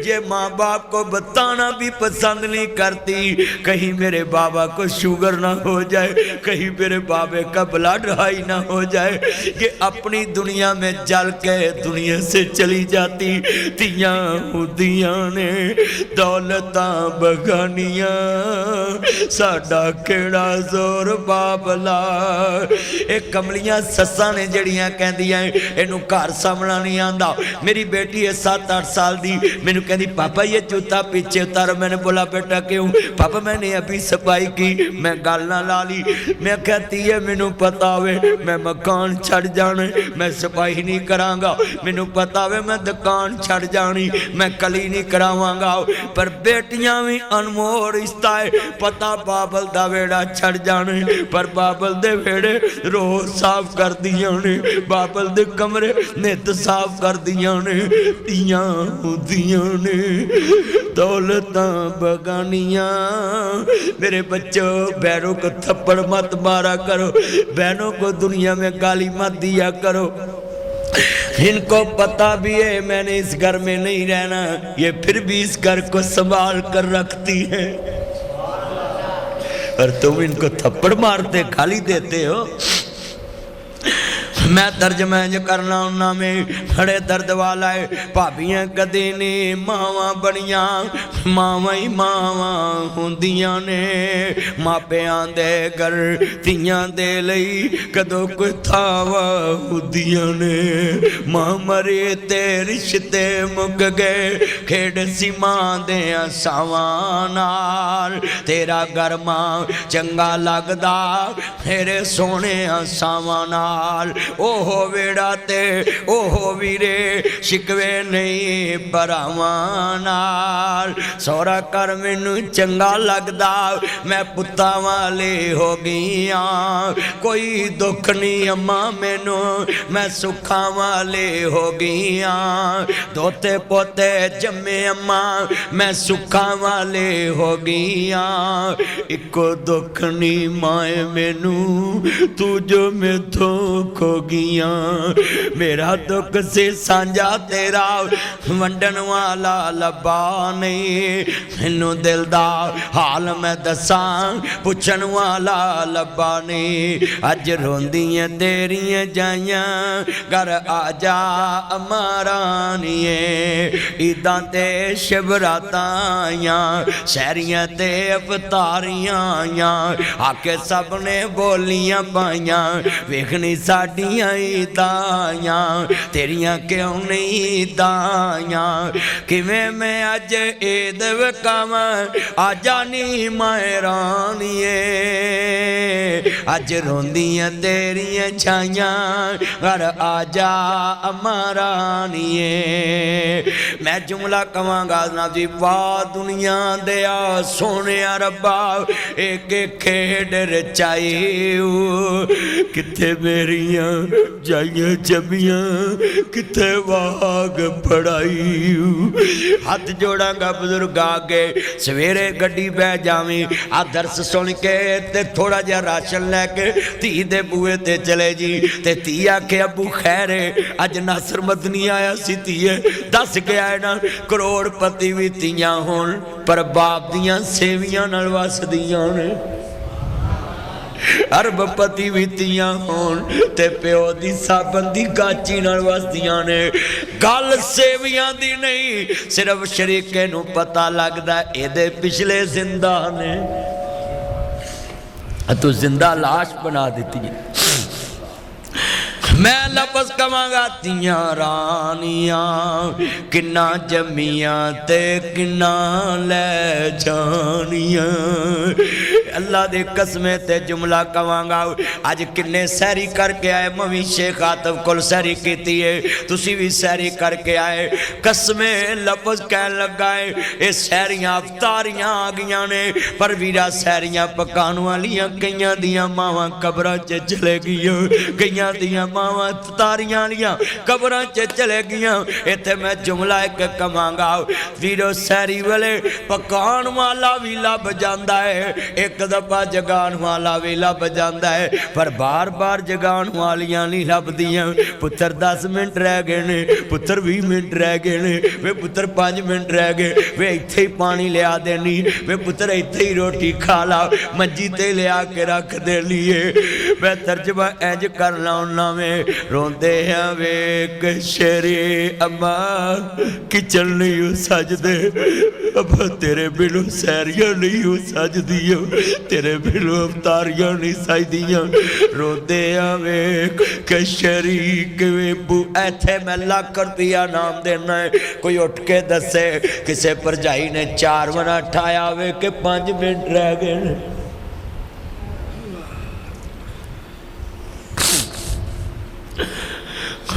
ये माँ बाप को बताना भी पसंद नहीं करती, कहीं मेरे बाबा को शुगर ना हो जाए, कहीं मेरे बाबे का ब्लड हाई ना हो जाए। ये अपनी दुनिया में जल के दुनिया से चली जाती। तियां हुदियां ने दौलतां बगानियां, साडा केड़ा जोर बाबला। एक कमलियां सस्सां ने जड़ियां कहंदियां इनू घर सामना नहीं आंदा। मेरी बेटी है 7-8 साल दी, मैनू कहंदी पापा ये जूता पीछे उतारो। मैंने बोला बेटा क्यों? पापा मैंने अभी सफाई की। मैं गल ना ला ली। मैं कहती है मैनू पता वे मैं मकान छड़ जाने, मैं सफाई नहीं करांगा, मैनू पता वे मैं दुकान छड़ जानी, मैं कली नहीं करावांगा। पर बेटियां भी अनमोल रिश्ता है, पता बाबल दा वेड़ा छड़ जाने, पर बाबल दे वेड़े रोज साफ कर दियां ने, बाबल दे कमरे नित साफ कर दियां ने। तियां होंदियां ने दौलतां बगानियां। मेरे बच्चों बहनों को थप्पड़ मत मारा करो, बहनों को दुनिया में गाली मत दिया करो। इनको पता भी है मैंने इस घर में नहीं रहना, ये फिर भी इस घर को संभाल कर रखती है, और तुम इनको थप्पड़ मारते गाली देते हो। मैं तर्जमा जो करना उन्ना में बड़े दर्द वाला है। भाभियां कदे ने मावां बनिया, मावां ही मावां होंदियां ने। मापियां दे घर तियां दे लई कदों कोई थावा होंदियां ने। मां मरे ते रिश्ते मुक गए, खेड सी मां दे सावां नाल। तेरा घर मां चंगा लगदा मेरे सोने सावां नाल। ओहो वेड़ा ते ओहो वीरे शिकवे नहीं भरावां नाल। सौरा कर मैनू चंगा लगदा, मैं पुत्ता वाले हो गईया। कोई दुख नहीं अम्मा मैनू, मैं सुखा वाले हो गईया। दोते पोते जम्मे अम्मा, मैं सुखा वाले हो गईया। इको दुख नहीं माए मैनू, तू जो मैथों खो गईया। मेरा दुख से सांझा तेरा वंडन वाला लबा नहीं। मैनू दिल दा हाल मैं दसा पुछन वाला लबा नहीं। अज रोंदियां तेरियां जाइयां, घर आ जा अमारानिए। ईदां ते शिवरातां आइयां, शहरियां ते अवतारियां आइयां। आके सब ने बोलियां पाइयां, वेखनी साडियां दाइयां तेरियां क्यों नहीं दाइयां। किवें मैं अज ईद वकावां, आजा नी माए रानिए। अज रोंदियां तेरियां छाइयां, घर आजा अम्मा रानिए। मैं जुमला कवांगा ना जी, वाह दुनिया दया सोने रब्बा, एक खेड रचाई किथे मेरियां जाइयां जमियां, किथे वाग पढ़ाई। हाथ जोड़ांगा बुजुर्ग आगे, सवेरे गड्डी बह जावी, आ दर्स सुन के ते थोड़ा जिहा राशन लैके धी दे बूहे ते चले जी। ते धी आखे अबू खैर अज नासर मदनी आया सी, धीए दस के आए ना करोड़पति भी धीआं होण, पर बाप दियां सेवियां नाल वसदियां ने। अरबपति भी धीआं होण ते प्यो दी साबन दी गाची नाल वसदियां ने। गल सेवियां दी नहीं, सिर्फ शरीके नूं पता लगदा एदे पिछले जिंदा ने। तू जिंदा लाश बना दी है। मैं लफज कवांगा तियां रानियां, किन्ना जमियां ते किन्ना ले जानियां। अल्लाह दे कसमे ते जुमला कवांगा। अज किन्ने सैरी करके आए, मवी शेख आतफ कोल सैरी कीती है, तुसी भी सैरी करके आए। कसमे लफज कहन लगा है, ये सैरियां अवतारियां आ गईयां ने, पर वीरा सैरियां पकाने वालियां कईयां दियां मावां कबरां च चले गईयां, कईयां दियां मावां तारियां लियां कबरां च चले गईयां। इत्थे मैं जुमला एक कवांगा, वीरो सैरी वाले पकान वाला भी लभ जांदा है, एक दफा जगान वाला भी लभ जांदा है, पर बार बार जगान वालियां नहीं लभदियां। पुत्र 10 मिनट रह गए ने, पुत्र 20 मिनट रह गए ने, वे पुत्र 5 मिनट रह गए, वे इत्थे ही पानी लिया देनी, वे पुत्र इत्थे ही रोटी खा ला, मंजी ते लिया के रख दे लिए। मैं तर्जमा इंज कर लाउना में, रोंदे हैं वेख शेरे अम्मा किचन नहीं हो सजदे, अब तेरे बिनु सैरियां नहीं हो सजदियां, तेरे बिनु अवतारियां नहीं सजदियां। रोंदे हैं वेख के शरीक वेबू। इत्थे मैं लाख रुपया नाम देना है, कोई उठ के दसे किसे भरजाई ने 4 मिनट ठाया वे के 5 मिनट रह गए।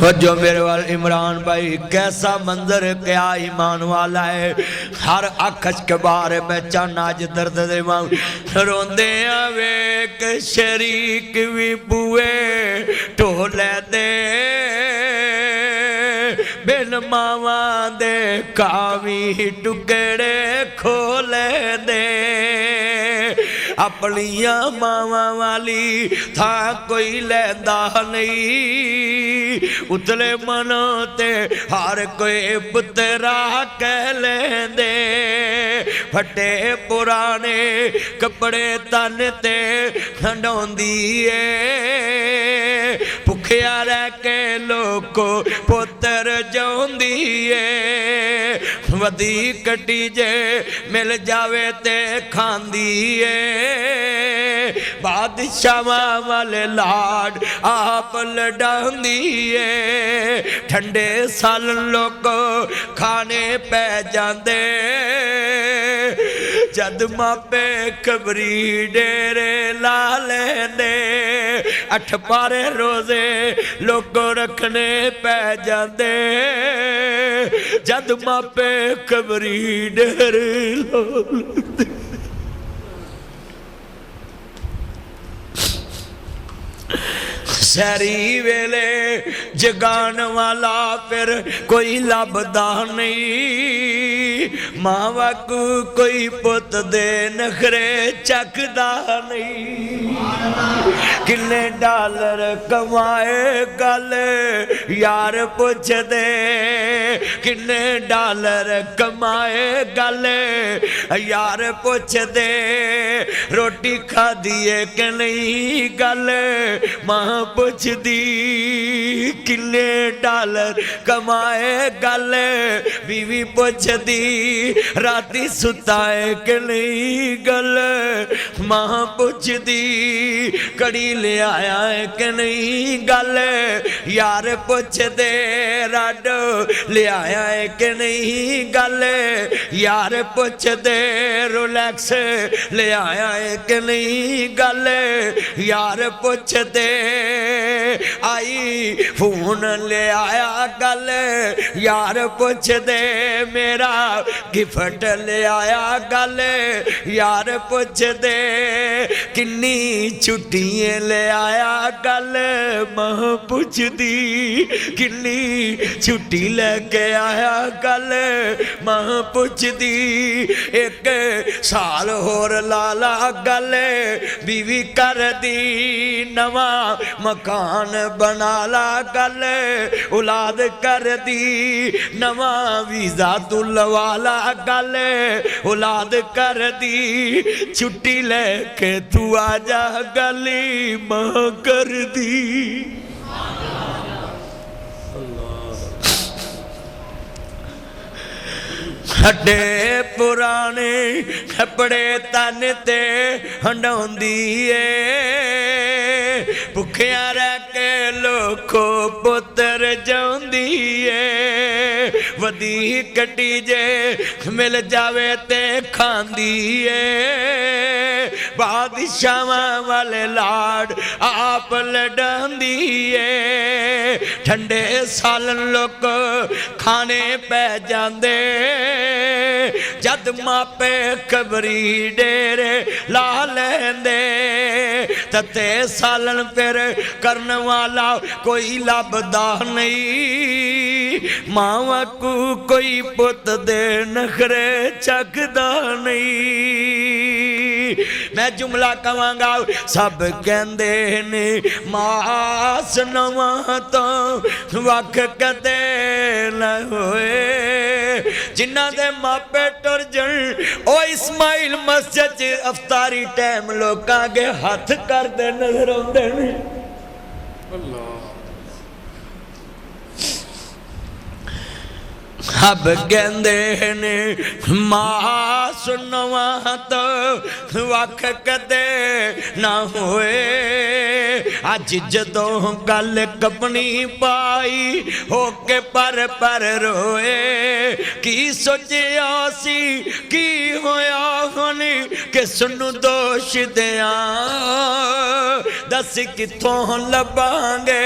जो मेरे वाल इमरान भाई कैसा मंजर क्या ईमान वाला है। हर अख के बारे मैं चाहना अज दर्द दे रोंदे वेख शरीक भी बुए ढोले दे बिन मावा दे कावी टुकड़े खोले दे। अपनिया मावा वाली था कोई लैंदा नहीं उतले मनो ते हर कोई पुत्रा कह लेंदे। फटे पुराने कपड़े तन ते खंडोंदी है भुखिया रह के लोको पुत्र जोंदी है। वधी कटी जे मिल जावे ते खांदी है बादशाह वाले लाड आप लडांदी है। ठंडे साल लोग खाने पै जांदे जद मापे खबरी डेरे ला लेंदे। 8 पारे रोजे लोगों रखने पै जांदे जद मापे खबरी डेरे ला लेंदे। सैरी वेले जगान वाला फिर कोई लभदा नहीं मावा को कोई पुत दे नखरे चखदा नहीं। किन्ने डॉलर कमाए गल यार पुछ दे किन्ने डॉलर कमाए गल यार पुछ दे। रोटी खादी है कि नहीं गल मां पुछ दी। किन्ने डॉलर कमाए गल बीवी पुछ दी। राती सुता है कि नहीं गल मां पुछ दी। कड़ी ले आया है कि नहीं गल यार पुछ दे। राडो ले आया है कि नहीं गल यार पुछ दे। रोलैक्स ले आया है कि नहीं गल यार पुछ दे। आई फोन ले आया गल यार पुछ दे। मेरा गिफ्ट ले आया गल यार पुछ दे। किन्नी छुट्टियां ले आया गल मां पुछ दी। किन्नी छुट्टी लेके आया गल मां पुछ दी। 1 साल होर लाला गल बीवी कर दी। नवा मकान बना ला गल औलाद कर दी। नवा वीजा तू लवा ला गल औलाद कर दी। छुट्टी लेके तू आजा गली मां कर दी। हड्डे पुराने कपड़े तन ते हंडौंदी है भुखिया रह के लोको पुत्र जांदी है। वधी कटी जे मिल जावे ते खांदी है बादशाह वाले लाड आप लडांदी है। ठंडे सालन लोग खाने पै जांदे जद मापे खबरी डेरे ला लेंदे। तते सालन फिर करन वाला कोई लभदा नहीं मावा को कोई पुत दे नखरे चखदा नहीं। मैं जुमला कवांगा सब कहंदे ने मास नवा तो वख कदे न होए। जिन्ना दे मापे टुर जन ओ इस्माइल मस्जिद च अफतारी टाइम लोकां अगे हथ करदे नजर आउंदे ने। अब कहंदे ने मां सुनवा तो वख कदे ना होए अज जदों गल कपनी पाई होके पर रोए की सोचिया सी की होया होनी किस नूं दोष दियां दस कित्थों लभांगे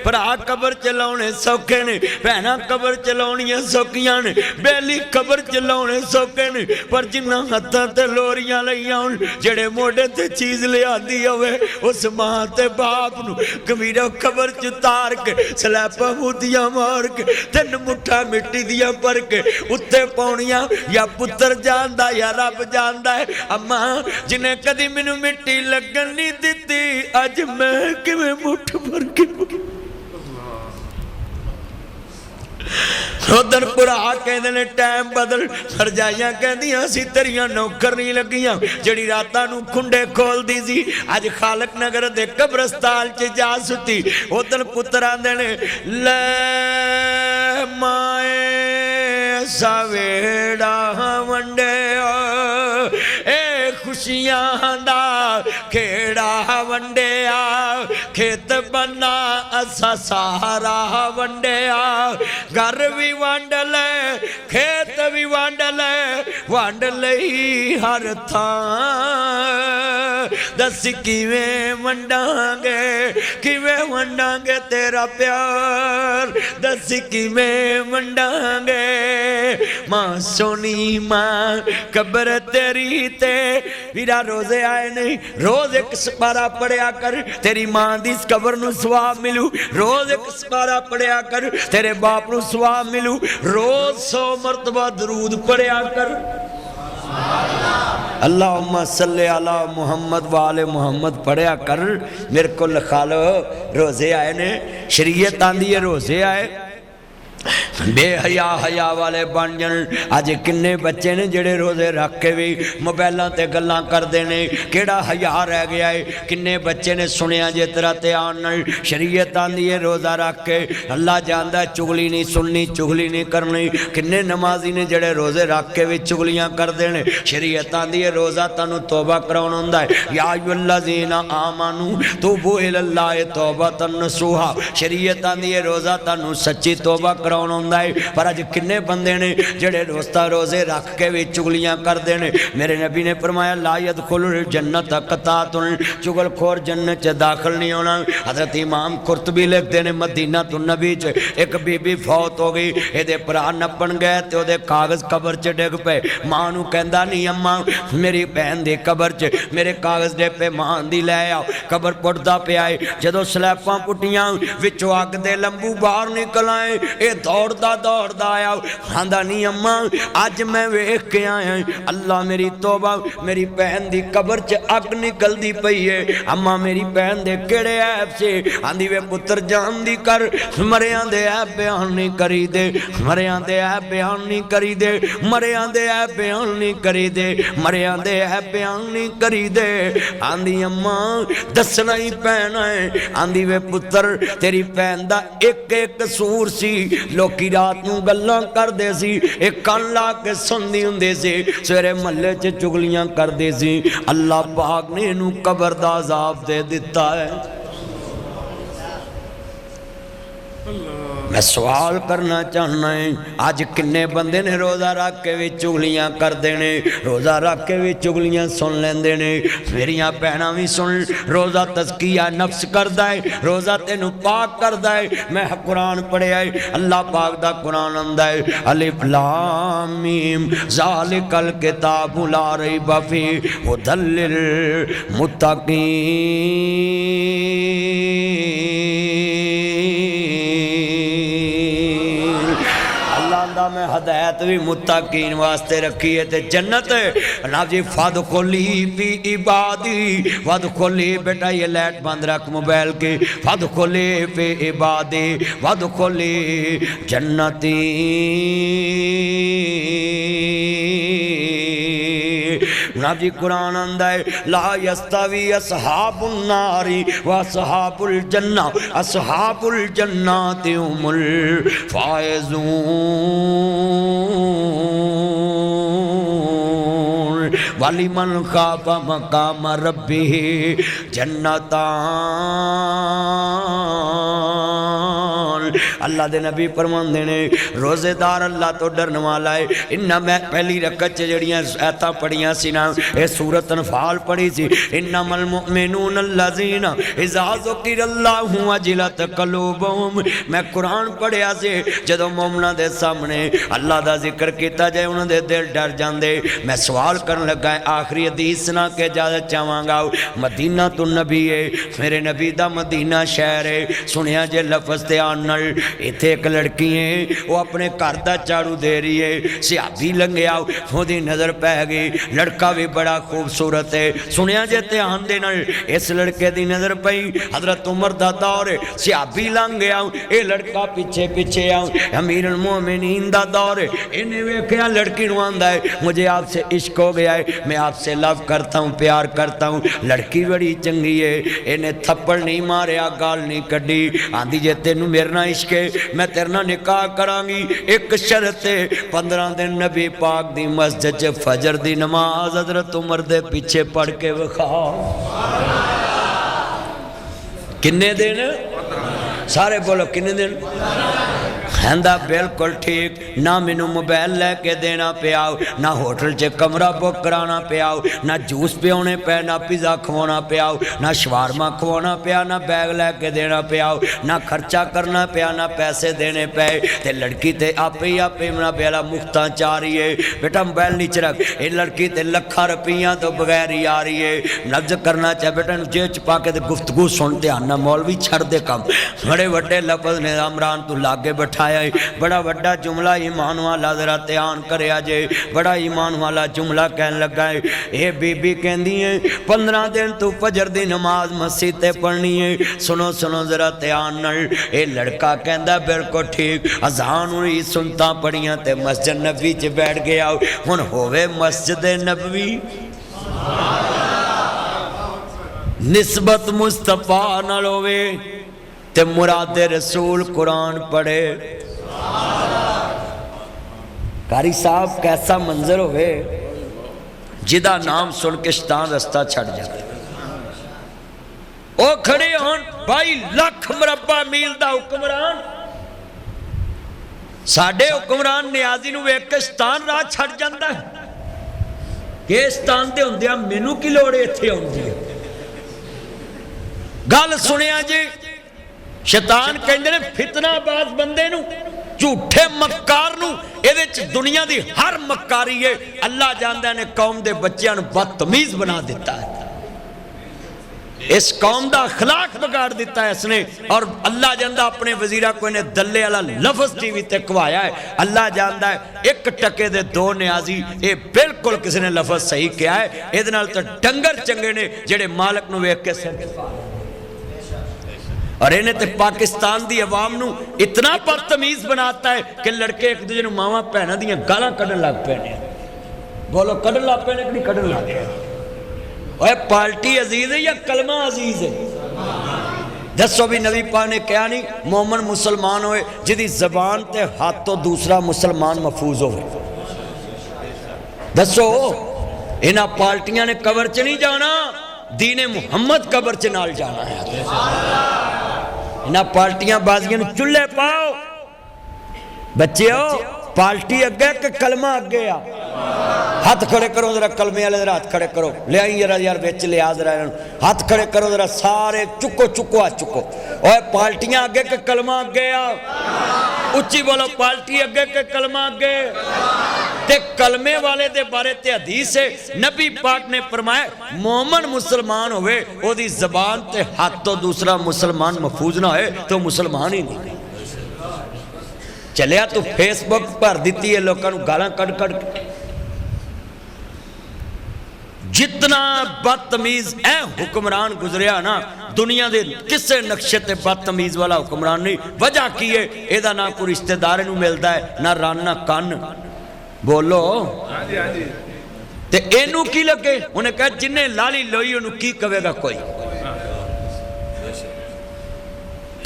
भरा कबर चलाने सौखे ने भैणा कबर चलाउणियां सौखियां ने बेली कबर चलाने सौखे ने पर जिन्हां हत्थां ते लोरियां लईआं होण जेड़े मोढे ते चीज़ लिआंदी होवे उस मां ते बाप नूं कबीरा कबर च उतार के सलैपां मूतियां मार के तिन मुठा मिट्टी दियां भर के उत्ते पाउणियां या पुत्तर जानदा या रब जानदा है अम्मा जिन्हें कदी मैनू मिट्टी लगन नहीं दिती अज मैं किवें मुठ भर के उधर पुरा कहते ने टाइम बदल फरजाइयां कहदियां सी तेरियां नौकर नहीं लगियां जड़ी रातां नूं खुंडे खोलदी सी अज खालक नगर दे कब्रस्तान च जा सुती उधर पुत्तर आंदे ने ले माए सवेड़ा वंडे ए खुशियां दा खेड़ा वंडिया खेत बना असा सारा वंडिया घर भी वंड ले खेत भी वंड ले वंड लई हर थां दस किवें वंडांगे तेरा प्यार दस किवें वंडांगे मां सोनी मां कब्र तेरी ते वीरा रोजे आए नहीं रोज एक सपारा पढ़िया कर तेरी मां दी कब्र नूं सवाब मिलू रोज एक सपारा पढ़िया कर तेरे बाप नूं सवाब मिलू रोज 100 मरतबा दरूद पढ़िया कर अल्लाहुम्मा सल्ले अला मुहम्मद वाले मुहम्मद पढ़िया कर मेरे को लिखा लो रोजे आए ने शरीयत आंदी है रोजे आए बेहया हया वाले बन जान अज किन्ने बच्चे ने जेड़े रोजे रख के भी मोबाइलों ते गल्लां करते ने केड़ा हया रह गया है किन्ने बच्चे ने सुनिया जे तेरा ध्यान नाल शरीयत आंदी है रोजा रख के अल्लाह जानदा चुगली नहीं सुननी चुगली नहीं करनी किन्ने नमाजी ने जेड़े रोजे रख के भी चुगलियां करते हैं शरीयत आंदी है रोजा तैनूं तौबा कराउणा हुंदा है या अय्युहल्लज़ीना आमनू तूबू इलल्लाहि तौबतन नसूहा शरीयत आंदी है रोजा तैनूं सच्ची तौबा कराउणा हुंदा है पर अज किन्ने बंदे ने जेड़े रोस्ता रोजे रख के भी चुगलियां करते हैं मेरे नबी ने फरमाया ला यदखुलुल जन्नत क़तातुन चुगलखोर जन्नत च दाखिल नहीं होना हज़रत इमाम कुर्तबी लिखते हैं मदीना तो नबी च एक बीबी फौत हो गई ये भरा नपन गए तो वो कागज़ कबर च डिग पे मां नूं कहंदा नहीं अम्मा मेरी भैन दी कबर च मेरे कागज़ डिग पे मां दी लै आओ कबर पुटदा पिया है जदों स्लैपां पुटियां विचों अग दे लंबू बाहर निकल आए ये दौड़दा आया आंदा नहीं अम्मा अज मैं वेख के आया अल्लाह मेरी तौबा मेरी भैन दी कबर च अग निकलदी पई है अम्मा मेरी भैन दे केड़े ऐब से आंदी वे पुत्र जान दी कर मरियां दे ऐब बयान नहीं करी दे मरियां दे ऐब बयान नहीं करी दे मरियां दे ऐब बयान नहीं करी दे मरियां दे ऐब बयान नहीं करी दे आंदी अम्मा दसना ही पैना है आंदी वे पुत्र तेरी भैन दा एक कसूर सी लोकी रात नूं गल्लां करदे सी एक कान ला के सुनदी हुंदे सी सवेरे महल्ले च चुगलियां करदे सी अल्लाह पाक ने इनू कबर दा अज़ाब दे दिता है मैं सवाल करना चाहना है अज किन्ने बंदे ने रोज़ा रख के भी चुगलियां करते हैं रोज़ा रख के भी चुगलियां सुन लेंदे ने मेरियां भैणां भी सुन रोज़ा तज़किया नफ्स करदा है रोज़ा तेनू पाक करदा है मैं कुरान पढ़िया है अल्लाह पाक दा कुरान आंदा है अलिफ लाम मीम ज़ालिकल किताबु ला रैब फीह हुदल लिल मुत्तकीन मैं हदायत भी मुत्तकीन वास्ते रखी है ते जन्नत ना जी फदखुली फी इबादी फदखुली बेटा ये लाइट बंद रख मोबाइल की फदखुली फी इबादी फदखुली जन्नती जनाब जी कुरान आंदा है ला यस्तवी असहाबुन नारी व असहाबुल जन्ना असहाबुल जन्नति हुमुल फाइजून वलिमन खाफा मकाम रब्बिही जन्नतान। अल्लाह दे नबी फरमांदे ने रोजेदार अल्लाह तो डरन वाला है। इन्ना मैं पहली रकत च जड़ियां आयतां पढ़ियां सी ना ये सूरत अनफाल पढ़ी सी इन्नमल मुमिनून अल्लज़ीना इज़ा ज़ुकिरल्लाहु वजिलत क़ुलूबुहुम। मैं कुरान पढ़िया से जदों मोमना दे सामने अल्लाह दा जिक्र किया जाए उन्होंने दिल डर जाते। मैं सवाल करन लगा आखिरी हदीस सुना के इजाजत चाहांगा। मदीना तो नबी है मेरे नबी दा मदीना शहर है। सुनिया जे लफज ध्यान नाल इत्थे एक लड़की है वो अपने घर का झाड़ू दे रही है। सियाबी लंघिया ओदी नज़र पै गई लड़का भी बड़ा खूबसूरत है। सुनिया जे ध्यान दे नाल इस लड़के की नज़र पई हजरत उमर दा दौर सियाबी लंघ गया ये लड़का पीछे पीछे आ अमीर उल मोमिनीन दा दौर इन्हें वेख्या लड़की नूं आंदा है मुझे आपसे इश्क हो गया है मैं आपसे लव करता हूँ प्यार करता हूँ। लड़की बड़ी चंगी है इन्हें थप्पड़ नहीं मारिया गाल नहीं कड्डी आंदी जे तेनू मेरे नाल इश्क है मैं तेरे नाल निकाह करांगी एक शर्त है 15 दिन नबी पाक दी मस्जिद च फजर दी नमाज हजरत उमर दे पीछे पढ़ के विखाओ। किन्ने दिन सारे बोलो किन्ने दिन कहंदा बिल्कुल ठीक ना मैनू मोबाइल लैके देना पिया ना होटल च कमरा बुक कराना पिया ना जूस पियाने पे ना पिज़्ज़ा खवाना पिया ना शवारमा खवाना पिया ना बैग लैके देना पिया ना खर्चा करना पिया ना पैसे देने पे ते लड़की ते आपे ही मेरा बेला मुफ्ता चाह रही है। बेटा मोबाइल नीच रख ये लड़की ते लखा रुपया तो बगैर ही आ रही है लफ्ज करना चाहे बेटा जेब च पा के गुफ्तगू सुन ध्यान ना मौलवी छड़ दे कम बड़े वड्डे लफज ने इमरान तू लागे बैठाया बड़ा वड्डा जुमला ईमान वाला जरा ध्यान करया जे बड़ा ईमान वाला जुमला कहन लगा है ये बीबी कहंदी है 15 दिन तू फजर दी नमाज मस्जिद ते पढ़नी है। सुनो सुनो जरा ध्यान नाल ये लड़का कहंदा बिल्कुल ठीक अजान हुई सुनता पढ़ियां ते मस्जिद नबी च बैठ गया हुण होवे मस्जिद नबवी निस्बत मुस्तफा नाल होवे ते मुरादे रसूल कुरान पढ़े। कारी साहब कैसा मंजर होवे जिदा नाम सुन के शैतान रास्ता छड़ जाए ओ खड़े होन 22 लाख मुरब्बा मील दा हुक्मरान साडे हुक्मरान नियाजी नूं वेख के शैतान राह छड़ जांदा है कि शैतान दे हुंदियां मैनू की लोड़ इत्थे आउंदी है। गल सुनिया जी शैतान कहंदे ने फितनाबाज बंदे नूं झूठे मक्कार नूं इहदे च दुनिया दी हर मक्कारी है अल्लाह जानदा ने कौम दे बच्चियां नूं बदतमीज बना दिता है इस कौम का अखलाक बिगाड़ दिता है इसने और अल्लाह जानदा अपने वजीरा को इन्हें दल्ले वाला लफज टीवी ते कवाया है। अल्लाह जानदा है 1 टके दे 2 न्याजी ये बिल्कुल किसी ने लफज सही किया है इहदे नाल तां डंगर चंगे ने जेड़े मालक नूं वेख के सिर और इन्हें तो पाकिस्तान की अवाम नूं इतना बदतमीज बनाता है कि लड़के एक दूजे नूं मावां भैणां दियां गालां कढ़न लग पे ने। बोलो कढ़न लग पे ने कि नहीं कढ़न लग पे? ओए पार्टी अजीज है या कलमा अजीज है? दसो भी नबी पाक ने क्या नहीं मोमन मुसलमान होए जिहदी जबान ते हाथ तो दूसरा मुसलमान महफूज होवे। दसो इन्हां पार्टियां ने कबर च नहीं जाना दीने मुहम्मद कबर च नाल जाना है। इन्हां पार्टियां बाजियां चुल्हे पाओ बच्चों पार्टी अगे कि कलमा अगे आ हाथ खड़े करो जरा कलमे वाले जरा हाथ खड़े करो ले आई जरा यार बेच लिया जरा हाथ खड़े करो जरा सारे चुको चुको हाथ चुको और पार्टियां अगे के कलमा अगे आ उच्ची बोलो पार्टी अगे के कलमा अगे ते कलमे वाले दे बारे ते हदीस है नबी पाक ने फरमाया मोमन मुसलमान होवे ओदी जबान ते हाथ तो दूसरा मुसलमान महफूज ना होए तो मुसलमान ही नहीं। चलिया तू फेसबुक भर दी है लोगों गालां कड़ कड़ जितना बदतमीज ए हुक्मरान गुजरिया ना दुनिया के किसी नक्शे ते बदतमीज वाला हुक्मरान नहीं। वजह की है एदा ना कोई रिश्तेदार नूं मिलता है ना रन ना कन। बोलो ते इनू की लगे, उन्हें कहा जिन्हें लाली लोई उन्हें की कहेगा कोई।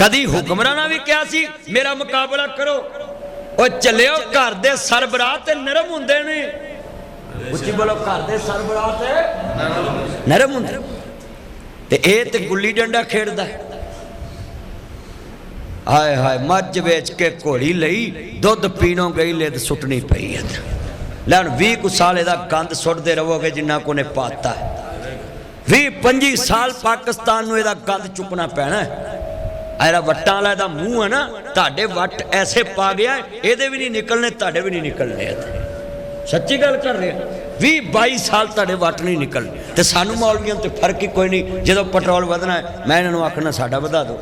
कदी हुक्मराना भी क्या सी मेरा मुकाबला करो, और चलियो घर दे सरबराह ते नरम हुंदे ने। उच्ची बोलो, घर दे सरबराह ते नरम हुंदे ते ए ते गुल्ली डंडा खेड़दा है। हाय हाय मज बेच के घोड़ी लई, दुध पीनों गई लेद सुटनी पई है। लैन 20 कुछ साल इहदा गंद सुटदे रहोगे जिन्ना को ने पाता है। 20-25 साल पाकिस्तान नूं इहदा गंद चुकना पैना है। ऐरा वट्टां वाला इहदा मूँह है ना, तुहाडे वट ऐसे पा गया इहदे भी नहीं निकलने, तुहाडे भी नहीं निकलने। सच्ची गल कर रहे हैं, 20-22 साल तुहाडे वट नहीं निकलने। ते सानू मौलवियों ते फर्क ही कोई नहीं। जो पेट्रोल वधना है मैं इन्होंने आखना साडा वधा दो।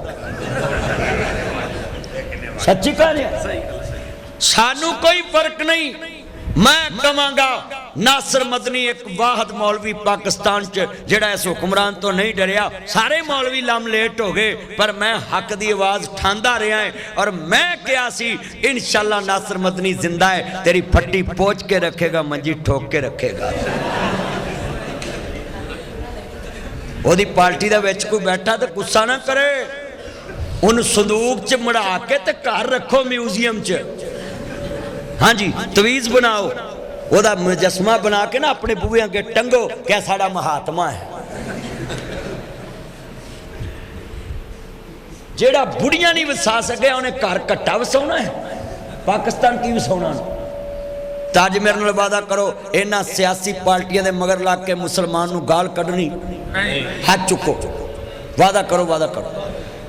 सच्ची कह रहे, सानू कोई फर्क नहीं। मैं कहांगा नासिर मदनी एक वाहद मौलवी पाकिस्तान च जिहड़ा इस हुक्मरान तो नहीं डरिया। सारे मौलवी लम लेट हो गए, पर मैं हक दी आवाज़ ठांदा रहा है। और मैं क्या सी इंशाअल्लाह नासिर मदनी जिंदा है, तेरी फट्टी पोच के रखेगा, मंजी ठोक के रखेगा। ओदी पार्टी दे विच कोई बैठा तो गुस्सा ना करे, उन संदूक च मड़ा के ते घर रखो म्यूजियम च। हाँ जी, तवीज़ बनाओ, ओदा मुजस्मा बना के ना अपने बूहे अगे टंगो, क्या साड़ा महात्मा है। जेड़ा बुढ़िया नहीं वसा सके उन्हें घर घट्टा वसाउना है, पाकिस्तान की वसाउना। ताज मेरे नाल वादा करो, इन्हां सियासी पार्टियां दे मगर लग के मुसलमान नूं गाल कढनी, हाथ चुको, वादा करो, वादा करो।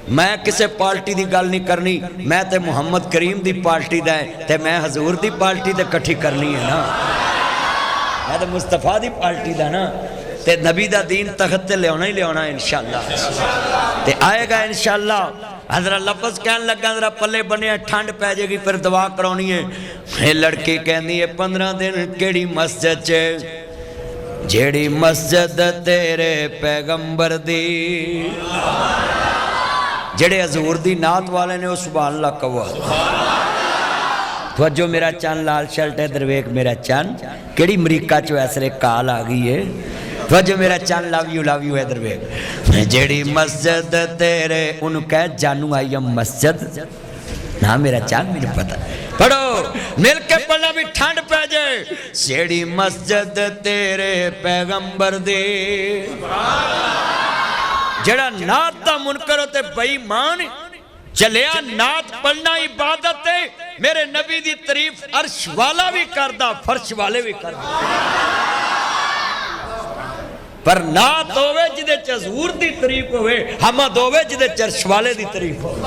मैं किसी पार्टी की गल नहीं करनी, मैं तो मुहम्मद करीम की पार्टी का है, तो मैं हजूर की पार्टी तो इकट्ठी करनी है ना। मैं तो मुस्तफा की पार्टी का ना, तो नबी का दीन तखत से लिया ही लिया इंशाअल्लाह, तो आएगा इंशाअल्लाह। जरा लफज कह लगा, जरा पल्ले बने ठंड पै जाएगी, फिर दुआ करानी है। ये लड़की कहती है 15 दिन केड़ी मस्जिद च, जेड़ी मस्जिद तेरे पैगंबर दी, जेड़े हजूर दी नात वाले ने, सुभान अल्लाह कहो। तवज्जो मेरा चन लाल शर्ट है दरवेक मेरा चन, केड़ी अमरीका चो ऐसरे काल आ गई है। तवज्जो मेरा चन लव यू है दरवेक। जेड़ी मस्जिद तेरे उन कह जानू आई मस्जिद ना मेरा चन, मुझे पता। पढ़ो मिल के पढ़ना भी ठंड पै जाए। जेड़ी मस्जिद तेरे पैगंबर दे, जड़ा नात दा मुनकर ते बेईमान चलिया, नात पढ़ना इबादत है। मेरे नबी दी तारीफ अर्श वाला भी करदा, फर्श वाले भी करदा, पर नात होवे जिदे च हजूर दी तारीफ होवे, हमद होवे जिदे च अर्श वाले दी तारीफ होवे।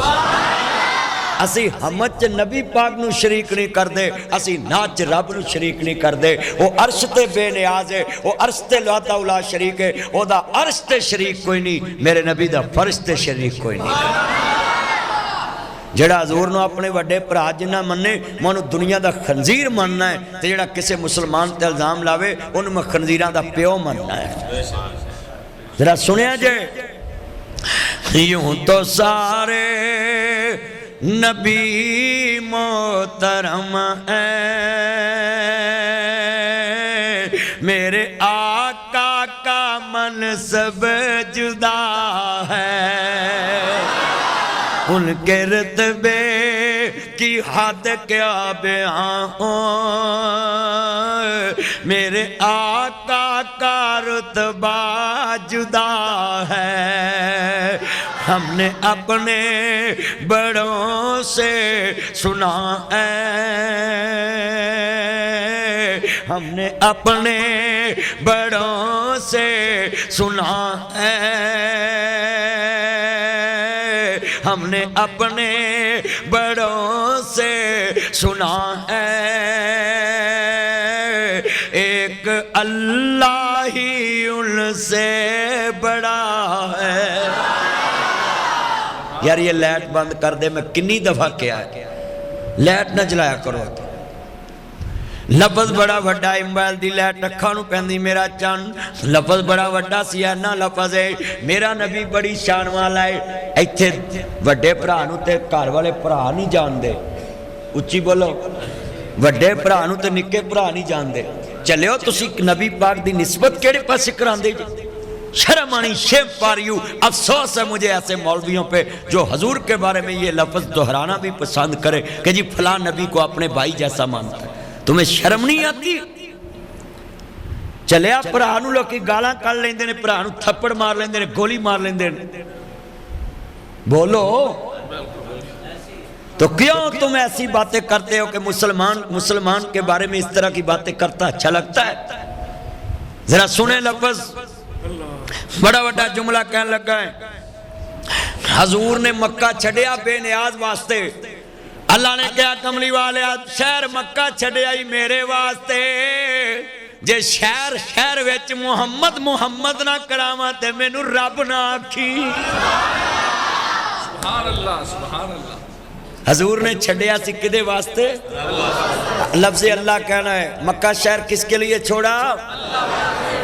असी हमद च नबी पाक नू शरीक नहीं करते, असी नाच च रब नू शरीक नहीं करते। वो अर्श ते बेनियाज है, वो अर्श ते लाता उला शरीक है, ओदा अर्श ते शरीक कोई नहीं, मेरे नबी दा फर्श ते शरीक कोई नहीं। जेड़ा हजूर नू अपने वड्डे भरा जिन्ना मन्ने, मैं उन्होंने दुनिया दा खंजीर मनना है, तो जेड़ा किसी मुसलमान ते इल्जाम लावे उन्होंने मैं खंजीरां दा प्यो मनना है। जरा सुनिया जे, यूं तो सारे नबी मोहतरम है, मेरे आका का मनसब जुदा है, उनके रुतबे की हद क्या बयां हो, मेरे आका का रुतबा जुदा है। हमने अपने बड़ों से सुना है, हमने अपने बड़ों से सुना है, हमने अपने बड़ों से सुना है, एक अल्लाह ही उनसे बड़ा है। यार ये लाइट बंद कर दे, मैं किन्नी दफा क्या है लाइट ना जलाया करो। लफज बड़ा वड्डा, मोबाइल की लाइट अखा नूं पैंदी मेरा चंद, लफज बड़ा वड्डा सियाना लफज है, मेरा नबी बड़ी शान वाला है। इत्थे वड्डे भरा नूं ते घर वाले भरा नहीं जानते, उच्ची बोलो, वड्डे भरा नूं ते निक्के भरा नहीं जानते। चलियो तुसी नबी पाक दी निस्बत केड़े पासे करांदे जी? शर्म आनी, शेम फॉर यू। अफसोस है मुझे ऐसे मौलवियों पे जो हजूर के बारे में ये लफ्ज दोहराना भी पसंद करे कि जी फलां नबी को अपने भाई जैसा मानता है। तुम्हें शर्म नहीं आती? चलिया भरा नूं लोकी गालां कढ लैंदे ने, भरा नूं थप्पड़ मार लेंदे ने, गोली मार लेंदे ने। बोलो तो क्यों तुम ऐसी बातें करते हो कि मुसलमान के बारे में इस तरह की बातें करता अच्छा लगता है? जरा सुने लफ्ज, बड़ा बड़ा जुमला कहने लगा है। हजूर ने मक्का छड़िया बेनियाज वास्ते। अल्लाह ने कहा कमली वाले शहर मक्का छड़िया ही मेरे वास्ते, जे शहर शहर विच मुहम्मद मुहम्मद ना करावा ते मैनू रब ना आखी। सुभान अल्लाह, सुभान अल्लाह। हजूर ने छड़िया सी किदे वास्ते? लफ्ज़ अल्लाह कहना है। मक्का शहर किसके लिए छोड़ा?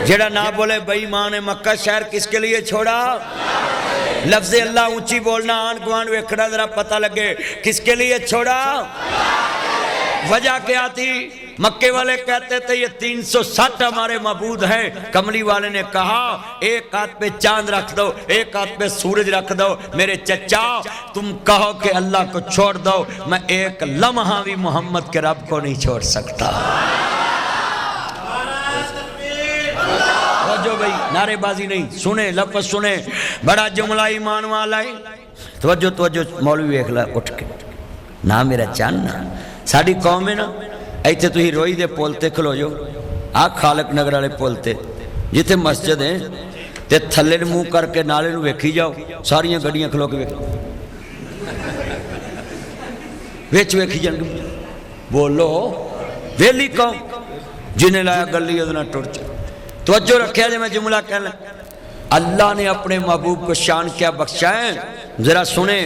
जेड़ा ना बोले बेईमान है। मक्का शहर किसके लिए छोड़ा? लफ्ज़ अल्लाह ऊंची बोलना, आन गुआन वेखड़ा जरा पता लगे किसके लिए छोड़ा। वजह क्या थी? मक्के वाले कहते थे ये 360 हमारे मबूद हैं। कमली वाले ने कहा एक हाथ पे चांद रख दो, एक हाथ पे सूरज रख दो। मेरे चचा तुम कहो कि अल्लाह को छोड़ दो, मैं एक लम्हा भी मोहम्मद के रब को नहीं छोड़ सकता। जो भाई नारेबाजी नहीं, सुने लफ्ज़ सुने, बड़ा जुमला ईमान वाला है। तवज्जो तवज्जो मौलवी वेख ला उठ के ना मेरा चांदना। साड़ी कौम है ना, इतने तुम रोई दे पुल ते खलो जो, आ खालक नगर वाले पुल ते जिथे मस्जिद है ते थले मुँह करके नाले नूं वेखी जाओ, सारिया गड्डियां खलो के वेच वेखी जाएंगे। बोलो वेली कौम जिन्हें लाया गली उहदे टुर जा। तवज्जो रखिया जे मैं जुमला कहना। अल्लाह ने अपने महबूब को शान क्या बख्शा है, जरा सुने।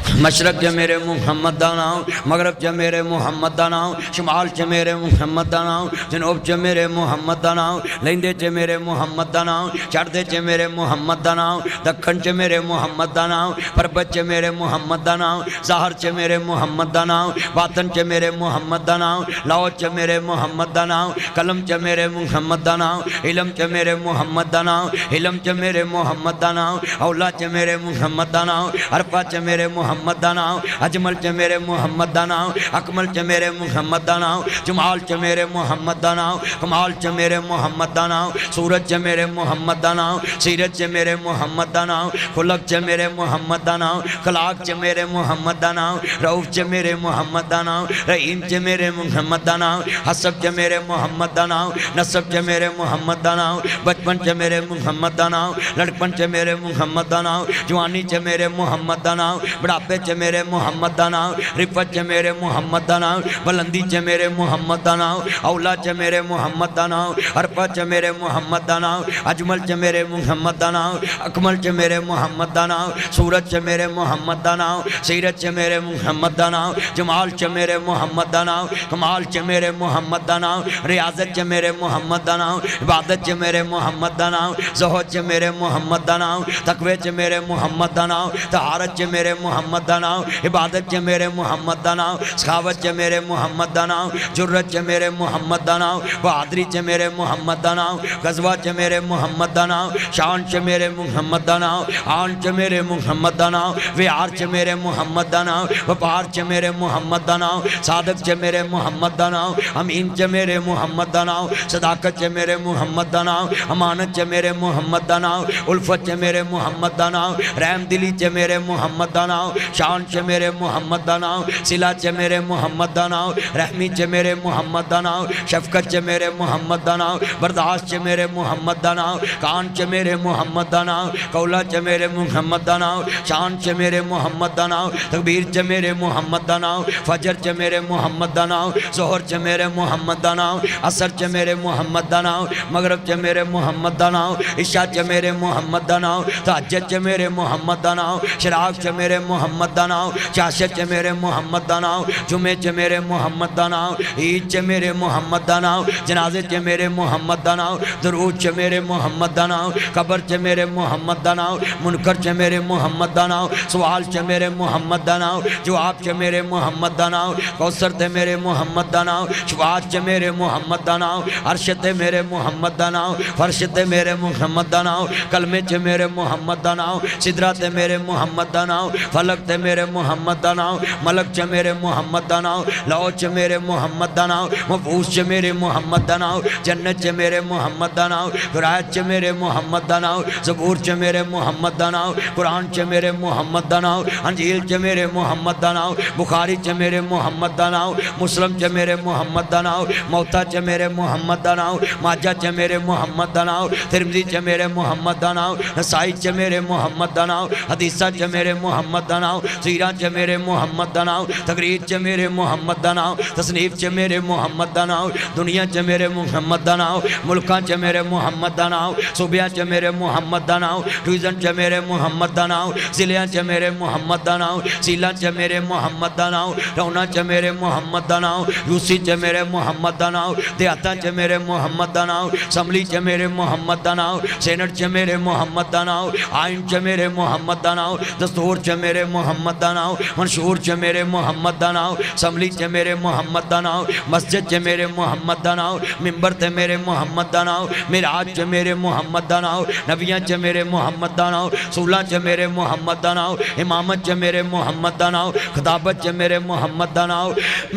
मशरक च मेरे मुहम्मद दा नाम, मगरब च मेरे मुहम्मद दा नाम, शुमाल च मेरे मुहम्मद दा नाम, जनूब च मेरे मुहम्मद दा नाम, लैंदे च मेरे मुहम्मद दा नाम, चढ़दे च मेरे मुहम्मद दा नाम, दक्खन च मेरे मुहम्मद दा नाम, परबत च मेरे मुहम्मद दा नाम, ज़ाहर च मेरे मुहम्मद दा नाम, बातन च मेरे मुहम्मद दा नाम, लाहौर च मेरे मुहम्मद दा नाम, कलम च मेरे मुहम्मद दा नाम, इलम च मेरे मुहम्मद दा नाम, इलम च मेरे मुहम्मद दा नाम, औला च मेरे मुहम्मद दा नाम, अरफा च मेरे मुहम्मद दा नाम, अजमल च मेरे मुहम्मद दा नाम, अकमल च मेरे मुहम्मद दा नाम, जमाल च मेरे मुहम्मद दा नाम, कमाल च मेरे मुहम्मद दा नाम, सूरज च मेरे मुहम्मद दा नाम, सीरत च मेरे मुहम्मद दा नाम, खुलक च मेरे मुहम्मद दा नाम, खलाक च मेरे मुहम्मद दा नाम, रऊफ च मेरे मुहम्मद दा नाम, रहीम च मेरे मुहम्मद दा नाम, हसब च मेरे मुहम्मद दा नाम, नसब च मेरे मुहम्मद दा नाम, बचपन च मेरे मुहम्मद दा नाम, लड़पन च मेरे मुहम्मद दा नाम, जवानी च मेरे मुहम्मद दा नाम, बुढ़ापे च मेरे मुहम्मद दा नाम, रिफत च मेरे मुहम्मद दा नाम, बुलंदी च मेरे मुहम्मद दा नाम, औला च मेरे मुहम्मद दा नाम, अरफा च मेरे मुहम्मद दा नाम, अजमल च मेरे मुहम्मद दा नाम, अकमल च मेरे मुहम्मद दा नाम, सूरत च मेरे मुहम्मद दा नाम, सीरत च मेरे मुहम्मद दा नाम, जमाल च मेरे मुहम्मद दा नाम, कमाल च मेरे मुहम्मद दा नाम, रियाजत च मेरे मुहम्मद दा नाम, इबादत च मेरे मुहम्मद दा नाम, ज़ुहद च मेरे मुहम्मद दा नाम, तकवे च मेरे मुहम्मद दा नाम, तहारत च मेरे मुहम्मद दा नाम, इबादत च मेरे मुहम्मद दा नाम, सखावत च मेरे मुहम्मद दा नाम, जुर्रत च मेरे मुहम्मद दा नाम, बहादरी च मेरे मुहम्मद दा नाम, गजवा च मेरे मुहम्मद दा नाम, शान च मेरे मुहम्मद दा नाम, आन च मेरे मुहम्मद दा नाम, विहार च मेरे मुहम्मद दा नाम, व्यापार च मेरे मुहम्मद दा नाम, सादक च मेरे मुहम्मद दा नाम, अमीन च मेरे मुहम्मद दा नाम, सदाकत च मेरे मुहम्मद दा नाम, अमानत च मेरे मुहम्मद दा नाम, उल्फत च मेरे मुहम्मद दा नाम, रहम दिली च मेरे मुहम्मद दा नाम, शान च मेरे मुहम्मद दा नाम, सिला च मेरे मुहम्मद दा नाम, रहमी च मेरे मुहम्मद दा नाम, शफकत च मेरे मुहम्मद दा नाम, बर्दाश्त च मेरे मुहम्मद दा नाम, कान च मेरे मुहम्मद दा नाम, कौला च मेरे मुहम्मद दा नाम, शान च मेरे मुहम्मद दा नाम, तकबीर च मेरे मुहम्मद दा नाम, फजर च मेरे मुहम्मद दा नाम, जोहर च मेरे मुहम्मद दा नाम, असर च मेरे मुहम्मद दा नाम, मगरब च मेरे मुहम्मद दा नाम, इशा च मेरे मुहम्मद दा नाम, तहज्जुद च मेरे मुहम्मद दा नाम, शराब च मेरे मुहम्मद मुहम्मद दा नाम, चाशत च मेरे मुहम्मद दा नाम, जुमे च मेरे मुहम्मद दा नाम, ईद च मेरे मुहम्मद दा नाम, जनाजे च मेरे मुहम्मद दा नाम, दरूद च मेरे मुहम्मद दा नाम, कब्र च मेरे मुहम्मद दा नाम, मुनकर च मेरे मुहम्मद दा नाम, सवाल च मेरे मुहम्मद दा नाम, जवाब च मेरे मुहम्मद दा नाम, कौसर ते मेरे मुहम्मद दा नाम, शफाअत च मेरे मुहम्मद दा नाम, अर्श ते मेरे मुहम्मद दा नाम, फर्श ते मेरे मुहम्मद दा नाम, कलमे च मेरे मुहम्मद दा नाम, सिदरा ते मेरे मुहम्मद दा नाम, फलक ते मेरे मुहम्मद दा नाम, मलक च मेरे मुहम्मद दा नाम, लौ च मेरे मुहम्मद दा नाम, मफूस च मेरे मुहम्मद दा नाम, जन्नत च मेरे मुहम्मद दा नाम, हिदायत च मेरे मुहम्मद दा नाम, ज़बूर च मेरे मुहम्मद दा नाम, कुरान च मेरे मुहम्मद दा नाम, अंजील च मेरे मुहम्मद दा नाम, बुखारी च मेरे मुहम्मद दा नाम, मुस्लिम च मेरे मुहम्मद दा नाम, मौता च मेरे मुहम्मद दा नाम, माजा च मेरे मुहम्मद दा नाम, तिरमिज़ी च मेरे मुहम्मद दा नाम, नसाई च मेरे मुहम्मद दा नाम, हदीसा च मेरे मुहम्मद दा नाम, सीरा च मेरे मुहम्मद दा नाम, तकरीर च मेरे मुहम्मद दा नाम, तसनीफ च मेरे मुहम्मद दा नाम, दुनिया च मेरे मुहम्मद दा नाम, मुल्कां च मेरे मुहम्मद दा नाम, सूबिया च मेरे मुहम्मद दा नाम, डिवीजन च मेरे मुहम्मद दा नाम, जिलियां च मेरे मुहम्मद दा नाम, सीला च मेरे मुहम्मद दा नाम, रौना च मेरे मुहम्मद दा नाम, यूसी च मेरे मुहम्मद दा नाम, देहाता च मेरे मुहम्मद दा नाम, असम्बली च मेरे मुहम्मद दा नाम, सेनेट च मेरे मुहम्मद दा नाम, आइन च मेरे मुहम्मद दा नाम, दस्तूर च मेरे मुहम्मद दा नाम, मंशूर च मेरे मुहम्मद दा नाम, असम्बली च मेरे मुहम्मद दा नाम, मस्जिद च मेरे मुहम्मद दा नाम, मिंबर ते मेरे मुहम्मद दा नाम, मिराज च मेरे मुहम्मद दा नाम, नबियां च मेरे मुहम्मद दा नाम, सूला च मेरे मुहम्मद दा नाम, इमामत च मेरे मुहम्मद दा नाम, खिताबत च मेरे मुहम्मद दा नाम।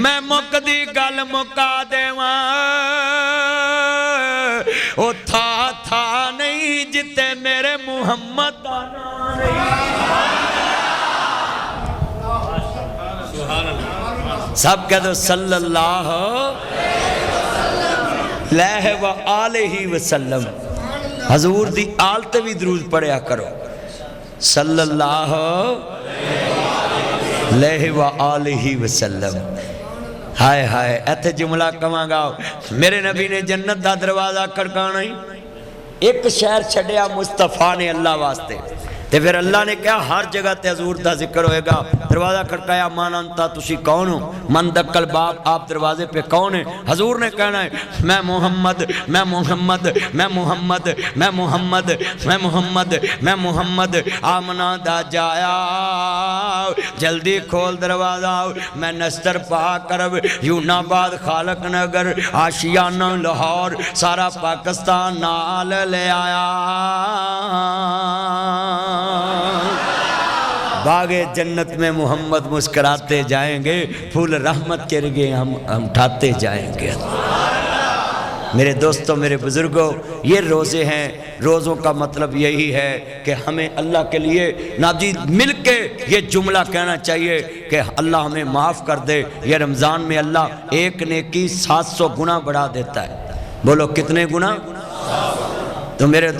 मैं मुकदी गल मुका देवां ओ था नहीं जिते मेरे मुहम्मद दा नाम नहीं। सब कह दो सल्लल्लाहु अलैहि व आलिहि वसल्लम। हजूर दी आल ते भी दरूद पढ़िया करो, सल्लल्लाहु अलैहि व आलिहि वसल्लम। हाय हाय इत्थे जुमला कवांगा, मेरे नबी ने जन्नत दा दरवाजा खड़काना ही, एक शहर छड़िया मुस्तफा ने अल्लाह वास्ते, ते फिर अल्लाह ने कहा हर जगह ते हजूर दा जिक्र होएगा। दरवाजा खड़काया, मान अंता तुसी कौन हो, मन दक्कल बाप आप दरवाजे पे कौन है। हजूर ने कहना है मैं मोहम्मद मैं मोहम्मद मैं मोहम्मद मैं मोहम्मद मैं मोहम्मद मैं मोहम्मद आमना दा जाया, जल्दी खोल दरवाजा, मैं नस्तर पा करब यूनाबाद खालक नगर आशियाना लाहौर सारा पाकिस्तान नाल ले आया। बागे जन्नत में मोहम्मद मुस्कुराते जाएंगे, फूल रहमत के रिगे हम उठाते जाएंगे। मेरे दोस्तों मेरे बुजुर्गों, ये रोज़े हैं, रोज़ों का मतलब यही है कि हमें अल्लाह के लिए नाजी मिल के ये जुमला कहना चाहिए कि अल्लाह हमें माफ़ कर दे। ये रमज़ान में अल्लाह एक नेकी 700 गुना बढ़ा देता है। बोलो कितने गुना? तो मेरे